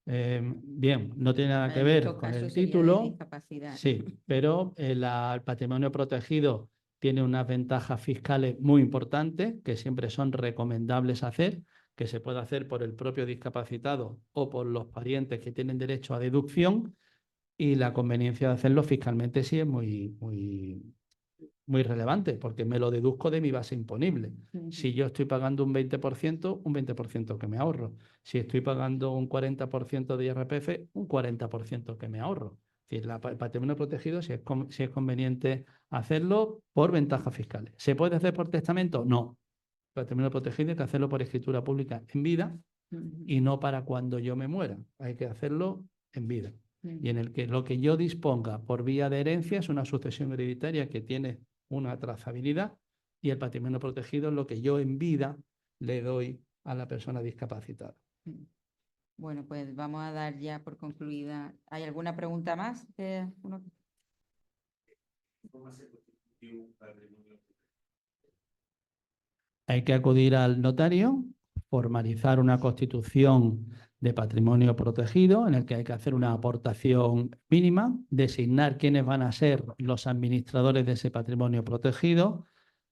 Bien, no tiene nada que En ver estos con el casos sería de título, discapacidad. sí, pero el patrimonio protegido tiene unas ventajas fiscales muy importantes que siempre son recomendables hacer, que se puede hacer por el propio discapacitado o por los parientes que tienen derecho a deducción, y la conveniencia de hacerlo fiscalmente sí es muy relevante, porque me lo deduzco de mi base imponible. Si yo estoy pagando un 20% que me ahorro. Si estoy pagando un 40% de IRPF, un 40% que me ahorro. Es decir, el patrimonio protegido si es conveniente hacerlo por ventajas fiscales. ¿Se puede hacer por testamento? No. El patrimonio protegido hay que hacerlo por escritura pública en vida y no para cuando yo me muera. Hay que hacerlo en vida. Y en el que lo que yo disponga por vía de herencia es una sucesión hereditaria que tiene una trazabilidad, y el patrimonio protegido es lo que yo en vida le doy a la persona discapacitada. Bueno, pues vamos a dar ya por concluida. ¿Hay alguna pregunta más? ¿Cómo se constituye un patrimonio? Hay que acudir al notario, formalizar una constitución de patrimonio protegido en el que hay que hacer una aportación mínima, designar quiénes van a ser los administradores de ese patrimonio protegido,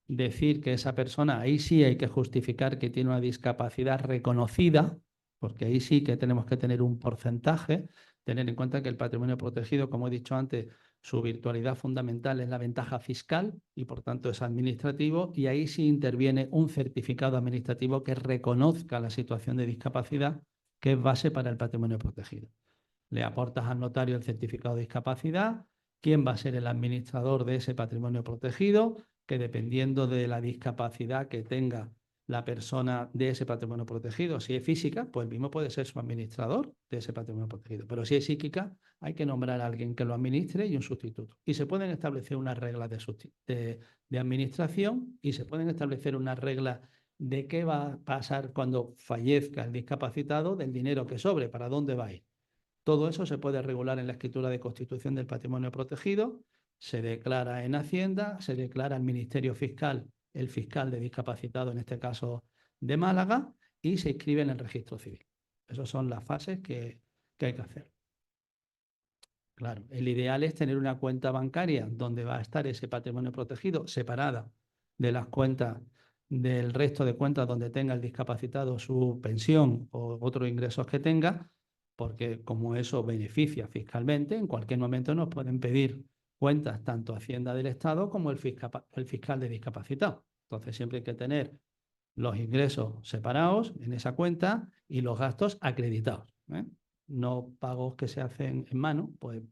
decir que esa persona, ahí sí hay que justificar que tiene una discapacidad reconocida, porque ahí sí que tenemos que tener un porcentaje, tener en cuenta que el patrimonio protegido, como he dicho antes, su virtualidad fundamental es la ventaja fiscal y por tanto es administrativo, y ahí sí interviene un certificado administrativo que reconozca la situación de discapacidad, que es base para el patrimonio protegido. Le aportas al notario el certificado de discapacidad, quién va a ser el administrador de ese patrimonio protegido, que dependiendo de la discapacidad que tenga la persona de ese patrimonio protegido, si es física, pues el mismo puede ser su administrador de ese patrimonio protegido. Pero si es psíquica, hay que nombrar a alguien que lo administre y un sustituto. Y se pueden establecer unas reglas de administración, y se pueden establecer unas reglas de qué va a pasar cuando fallezca el discapacitado, del dinero que sobre, para dónde va a ir. Todo eso se puede regular en la escritura de constitución del patrimonio protegido, se declara en Hacienda, se declara al Ministerio Fiscal, el fiscal de discapacitado, en este caso de Málaga, y se inscribe en el registro civil. Esas son las fases que hay que hacer. Claro, el ideal es tener una cuenta bancaria donde va a estar ese patrimonio protegido separada de las cuentas del resto de cuentas donde tenga el discapacitado su pensión o otros ingresos que tenga, porque como eso beneficia fiscalmente, en cualquier momento nos pueden pedir cuentas tanto Hacienda del Estado como el fiscal de discapacitado. Entonces siempre hay que tener los ingresos separados en esa cuenta y los gastos acreditados, ¿eh? No pagos que se hacen en mano, pues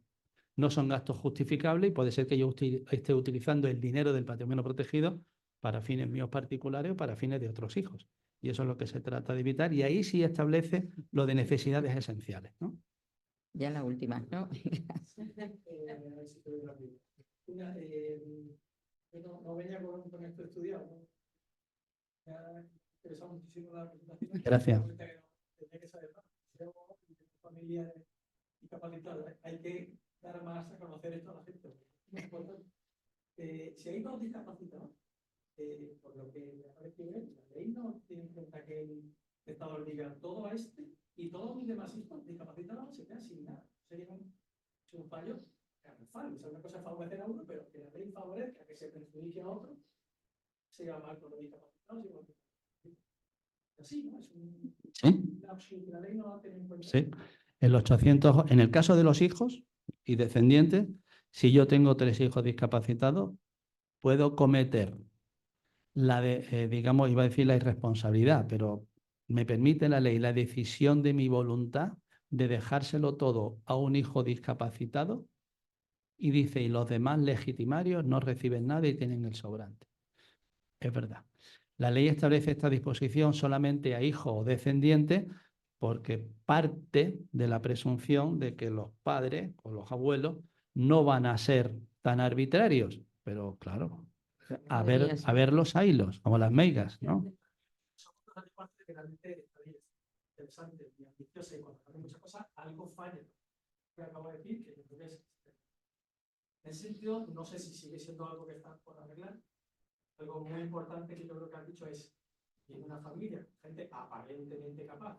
no son gastos justificables y puede ser que yo esté utilizando el dinero del patrimonio protegido para fines míos particulares o para fines de otros hijos. Y eso es lo que se trata de evitar y ahí sí establece lo de necesidades esenciales, ¿no? Ya la última, ¿no? A ver si te doy rápido. Yo no venía con esto estudiado, ¿no? Me ha interesado muchísimo la presentación. Gracias. Tenía que saber más. Si tengo familia discapacitada, hay que dar más a conocer esto a la gente. Es muy importante. Si hay dos discapacitados, por lo que me parece ver, la ley no tiene en cuenta que el Estado obliga todo a este y todos mis demás hijos discapacitados se quedan sin nada. Sería un fallo garrafal. O sea, una cosa es favorecer a uno, pero que la ley favorezca que se perjudique a otro, sea mal con los discapacitados. Así, ¿no? Es un lapsus que la ley no va a tener en cuenta. Sí. En el caso de los hijos y descendientes, si yo tengo 3 hijos discapacitados, puedo cometer digamos, iba a decir la irresponsabilidad, pero me permite la ley la decisión de mi voluntad de dejárselo todo a un hijo discapacitado y dice, y los demás legitimarios no reciben nada y tienen el sobrante. Es verdad. La ley establece esta disposición solamente a hijos o descendientes porque parte de la presunción de que los padres o los abuelos no van a ser tan arbitrarios, pero claro, a ver los hilos, como las meigas, ¿no? Son una parte que realmente es interesante y ambiciosa y cuando hace muchas cosas, algo falla. Que acabo de decir, que yo creo que es. En ese sentido, no sé si sigue siendo algo que está por arreglar. Algo muy importante que yo creo que has dicho es, en una familia, gente aparentemente capaz,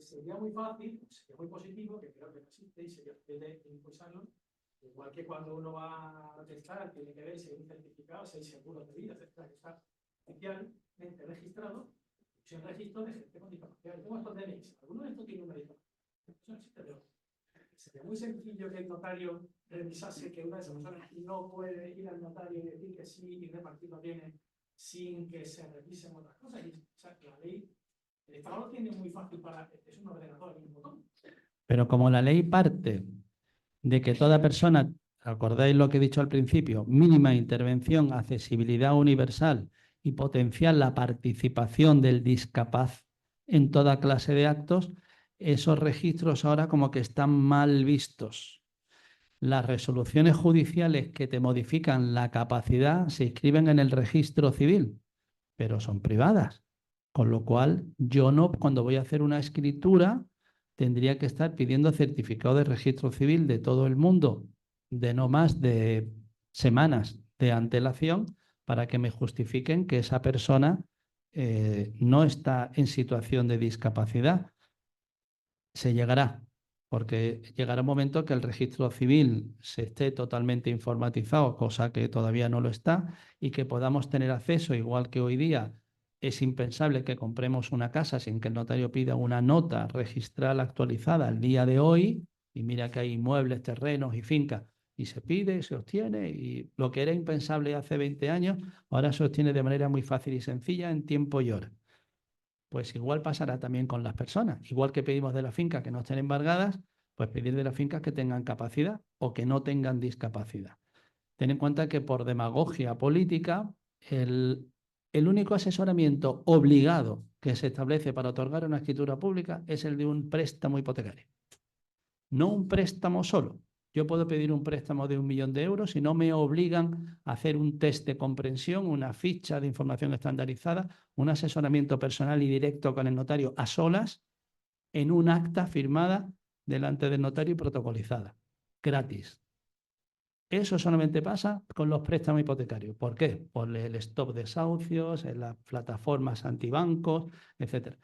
sería muy fácil, sería muy positivo, que creo que no existe y sería fácil de impulsarlo, igual que cuando uno va a testar, tiene que ver si hay un certificado, si hay seguros de vida, etcétera, que está oficialmente registrado, si hay un registro de gente con discapacidad. Yo tengo estos DNIs, alguno de estos tiene una discapacidad, eso no existe, pero sería muy sencillo que el notario revisase que una de esas personas no puede ir al notario y decir que sí y repartirlo bien sin que se revisen otras cosas. Y, o sea, la ley, el Estado lo tiene muy fácil es un ordenador y un botón. Pero como la ley parte de que toda persona, acordáis lo que he dicho al principio, mínima intervención, accesibilidad universal y potenciar la participación del discapaz en toda clase de actos, esos registros ahora como que están mal vistos. Las resoluciones judiciales que te modifican la capacidad se inscriben en el registro civil, pero son privadas. Con lo cual, yo no, cuando voy a hacer una escritura, tendría que estar pidiendo certificado de registro civil de todo el mundo, de no más de semanas de antelación, para que me justifiquen que esa persona no está en situación de discapacidad. Se llegará, porque llegará un momento que el registro civil se esté totalmente informatizado, cosa que todavía no lo está, y que podamos tener acceso, igual que hoy día es impensable que compremos una casa sin que el notario pida una nota registral actualizada al día de hoy, y mira que hay inmuebles, terrenos y fincas, y se pide, se obtiene, y lo que era impensable hace 20 años, ahora se obtiene de manera muy fácil y sencilla en tiempo y hora. Pues igual pasará también con las personas. Igual que pedimos de la finca que no estén embargadas, pues pedir de las fincas que tengan capacidad o que no tengan discapacidad. Ten en cuenta que por demagogia política, el único asesoramiento obligado que se establece para otorgar una escritura pública es el de un préstamo hipotecario. No un préstamo solo. Yo puedo pedir un préstamo de 1 millón de euros si no me obligan a hacer un test de comprensión, una ficha de información estandarizada, un asesoramiento personal y directo con el notario a solas en un acta firmada delante del notario y protocolizada, gratis. Eso solamente pasa con los préstamos hipotecarios. ¿Por qué? Por el stop de desahucios, en las plataformas antibancos, etc.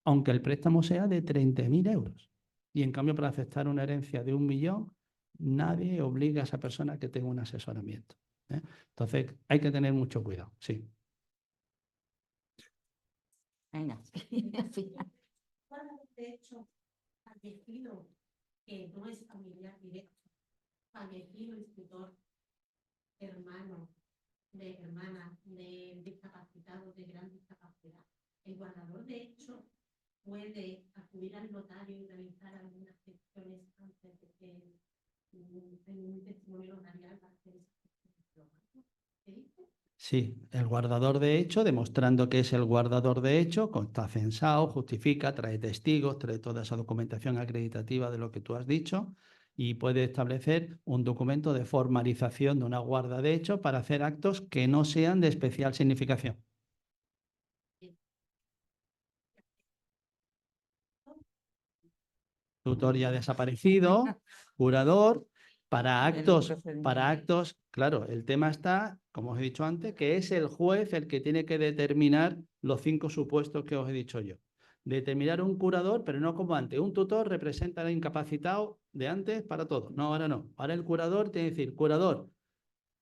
Aunque el préstamo sea de 30.000 euros. Y en cambio, para aceptar una herencia de 1 millón, nadie obliga a esa persona a que tenga un asesoramiento, ¿eh? Entonces, hay que tener mucho cuidado, sí. Venga. De hecho, fallecido que no es familiar directo, fallecido escritor, hermanos, de hermanas, de discapacitados, de gran discapacidad, el guardador de hecho puede acudir al notario y realizar algunas gestiones antes de que en un testimonio notarial para hacer esas gestiones. ¿Qué dice? Sí, el guardador de hecho, demostrando que es el guardador de hecho, está censado, justifica, trae testigos, trae toda esa documentación acreditativa de lo que tú has dicho y puede establecer un documento de formalización de una guarda de hecho para hacer actos que no sean de especial significación. Tutor ya desaparecido, curador, para actos, claro, el tema está, como os he dicho antes, que es el juez el que tiene que determinar los 5 supuestos que os he dicho yo. Determinar un curador, pero no como antes. Un tutor representa al incapacitado de antes para todo. No, ahora no. Ahora el curador tiene que decir, curador,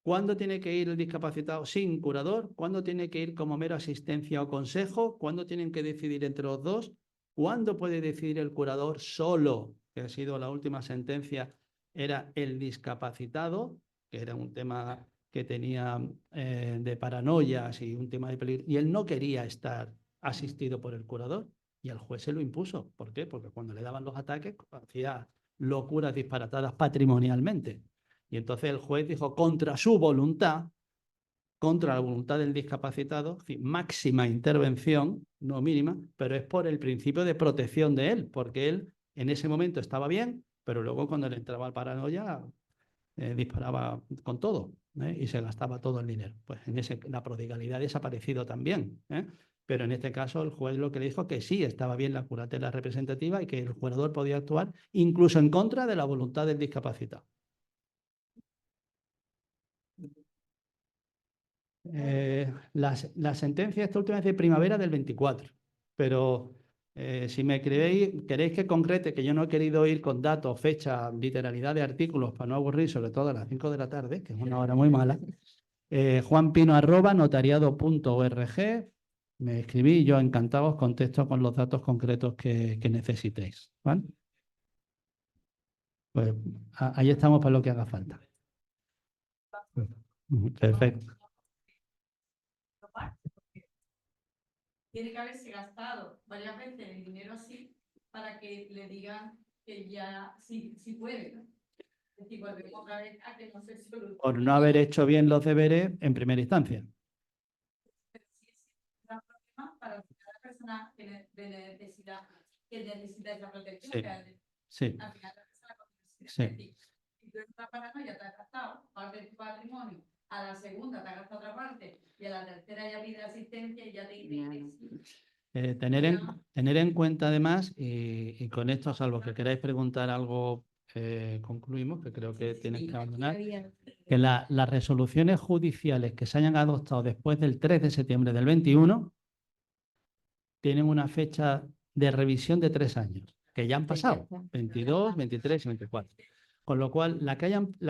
¿cuándo tiene que ir el discapacitado sin curador? ¿Cuándo tiene que ir como mera asistencia o consejo? ¿Cuándo tienen que decidir entre los dos? ¿Cuándo puede decidir el curador solo? Que ha sido la última sentencia, era el discapacitado, que era un tema que tenía de paranoias y un tema de peligro, y él no quería estar asistido por el curador y el juez se lo impuso. ¿Por qué? Porque cuando le daban los ataques hacía locuras disparatadas patrimonialmente. Y entonces el juez dijo, contra su voluntad, contra la voluntad del discapacitado, en fin, máxima intervención, no mínima, pero es por el principio de protección de él, porque él en ese momento estaba bien, pero luego cuando le entraba el paranoia, disparaba con todo y se gastaba todo el dinero. Pues la prodigalidad ha desaparecido también. Pero en este caso el juez lo que le dijo que sí, estaba bien la curatela representativa y que el jugador podía actuar incluso en contra de la voluntad del discapacitado. La sentencia esta última es de primavera del 24, pero si me queréis que concrete, que yo no he querido ir con datos, fecha, literalidad de artículos para no aburrir, sobre todo a las 5 de la tarde, que es una hora muy mala, juanpino@notariado.org, me escribí y yo encantado os contesto con los datos concretos que necesitéis. ¿Vale? Pues ahí estamos para lo que haga falta. Perfecto. Tiene que haberse gastado varias veces el dinero así para que le digan que ya sí puede, ¿no? Es decir, volvemos otra vez a que no se solucione. Por no haber hecho bien los deberes en primera instancia. Pero sí es un problema para cada persona que necesita esa protección. Sí, Que sí. al final la persona con Sí. necesidad. Es decir, si tú esta paranoia te has gastado parte de tu patrimonio, a la segunda te has gastado otra parte y a la tercera ya pide asistencia y ya te dice que sí. Tener en cuenta además, y con esto, salvo que queráis preguntar algo, concluimos, que creo que tienes que abandonar, que las resoluciones judiciales que se hayan adoptado después del 3 de septiembre del 21 tienen una fecha de revisión de 3 años, que ya han pasado, 22, 23 y 24. Con lo cual, la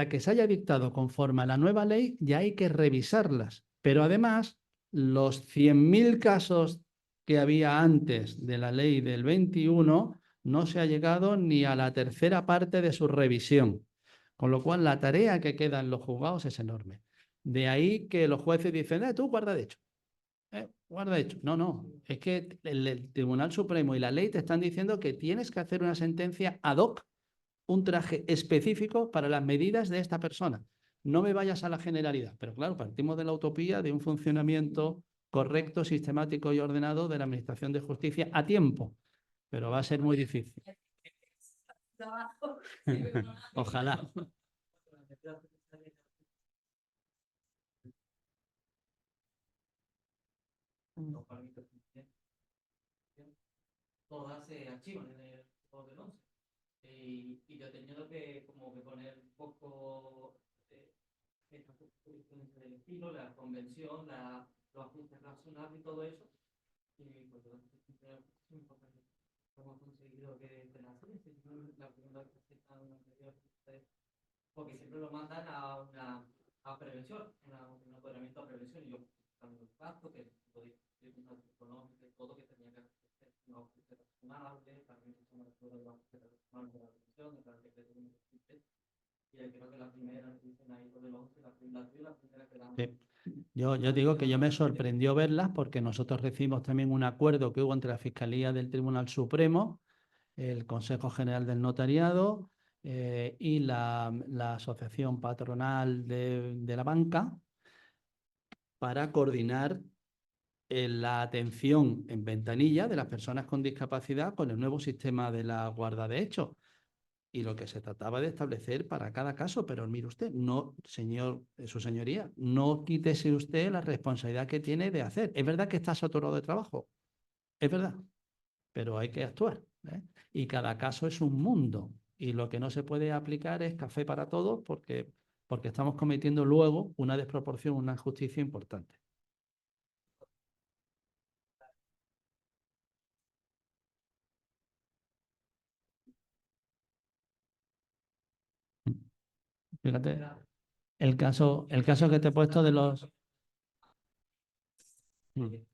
que se haya dictado conforme a la nueva ley, ya hay que revisarlas. Pero además, los 100.000 casos que había antes de la ley del 21 no se ha llegado ni a la tercera parte de su revisión. Con lo cual, la tarea que queda en los juzgados es enorme. De ahí que los jueces dicen, tú guarda de hecho. Guarda de hecho. No. Es que el Tribunal Supremo y la ley te están diciendo que tienes que hacer una sentencia ad hoc, un traje específico para las medidas de esta persona. No me vayas a la generalidad. Pero claro, partimos de la utopía de un funcionamiento correcto, sistemático y ordenado de la Administración de Justicia a tiempo. Pero va a ser muy difícil. Ojalá. Todas se archivan en el juego del 11. Y yo he tenido que como que poner un poco esta cuestión del estilo, la convención, los ajustes razonables y todo eso. Y pues es importante. Hemos conseguido que se la primera vez que se está en una anterior, porque siempre lo mandan a prevención, un apoderamiento a prevención. Y yo, también los gastos, que económico, todo que tenía que hacer una ajuste razonable, también se llama de los ajustes razonables de la prevención, de la que y creo que la primera que dicen ahí lo de los Sí. Yo digo que yo me sorprendió verlas porque nosotros recibimos también un acuerdo que hubo entre la Fiscalía del Tribunal Supremo, el Consejo General del Notariado y la Asociación Patronal de la Banca para coordinar la atención en ventanilla de las personas con discapacidad con el nuevo sistema de la guarda de hechos. Y lo que se trataba de establecer para cada caso, pero mire usted, no, señor, su señoría, no quítese usted la responsabilidad que tiene de hacer. Es verdad que está saturado de trabajo, es verdad, pero hay que actuar, ¿eh? Y cada caso es un mundo. Y lo que no se puede aplicar es café para todos porque estamos cometiendo luego una desproporción, una injusticia importante. Fíjate, el caso que te he puesto de los...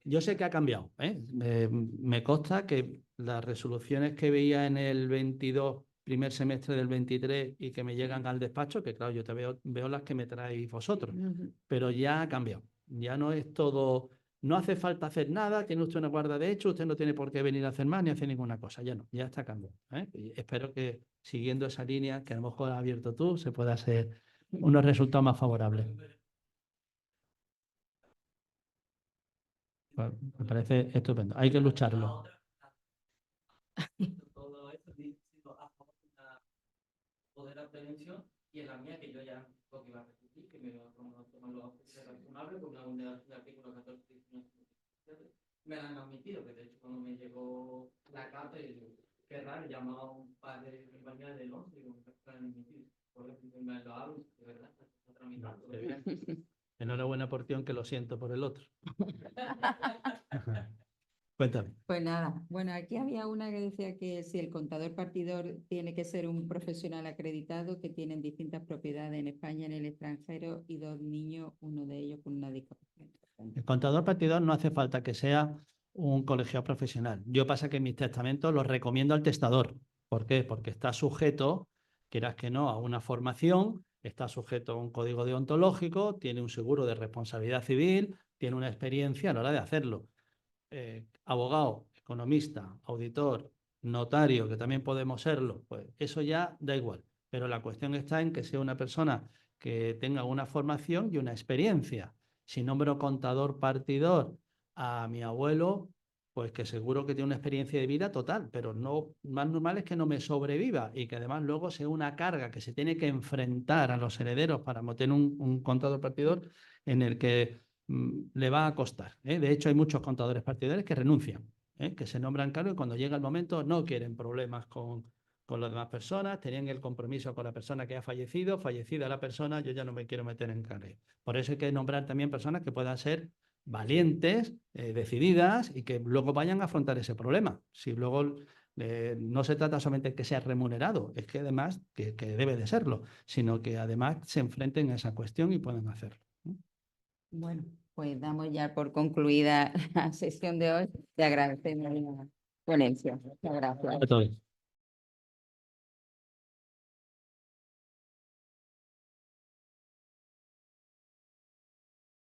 Yo sé que ha cambiado, ¿eh? Me consta que las resoluciones que veía en el 22, primer semestre del 23 y que me llegan al despacho, que claro, yo te veo las que me traéis vosotros, pero ya ha cambiado. Ya no es todo, no hace falta hacer nada, tiene usted una guarda de hecho, usted no tiene por qué venir a hacer más ni hacer ninguna cosa, ya no, ya está cambiando, ¿eh? Y espero que siguiendo esa línea que a lo mejor has abierto tú, se pueda hacer unos resultados más favorables. Pues, me parece estupendo. Hay que lucharlo. Todo esto a favor de una poder la prevención y en la mía que yo ya lo que iba a repetir, que me lo tomo lo razonable con un artículo 14 me la han admitido, que de hecho cuando me llegó la carta qué raro, llamaba a un padre de compañía del 11 y digo, me han admitido. Por eso me lo hablo, de verdad, está tramitando. Enhorabuena por ti, aunque lo siento por el otro. Cuéntame. Pues nada, bueno, aquí había una que decía que si el contador partidor tiene que ser un profesional acreditado que tienen distintas propiedades en España y en el extranjero y 2 niños, uno de ellos con una discapacidad. El contador partidor no hace falta que sea un colegiado profesional. Yo pasa que en mis testamentos los recomiendo al testador. ¿Por qué? Porque está sujeto, quieras que no, a una formación, está sujeto a un código deontológico, tiene un seguro de responsabilidad civil, tiene una experiencia a la hora de hacerlo. Abogado, economista, auditor, notario, que también podemos serlo, pues eso ya da igual. Pero la cuestión está en que sea una persona que tenga una formación y una experiencia. Si nombro contador partidor a mi abuelo, pues que seguro que tiene una experiencia de vida total, pero no, más normal es que no me sobreviva y que además luego sea una carga que se tiene que enfrentar a los herederos para tener un contador partidor en el que le va a costar, ¿eh? De hecho, hay muchos contadores partidarios que renuncian, ¿eh? Que se nombran cargo y cuando llega el momento no quieren problemas con las demás personas, tenían el compromiso con la persona que ha fallecido, fallecida la persona, yo ya no me quiero meter en cargo. Por eso hay que nombrar también personas que puedan ser valientes, decididas y que luego vayan a afrontar ese problema. Si luego no se trata solamente de que sea remunerado, es que además que debe de serlo, sino que además se enfrenten a esa cuestión y puedan hacerlo. Bueno, pues damos ya por concluida la sesión de hoy. Te agradecemos la ponencia. Muchas gracias. A todos.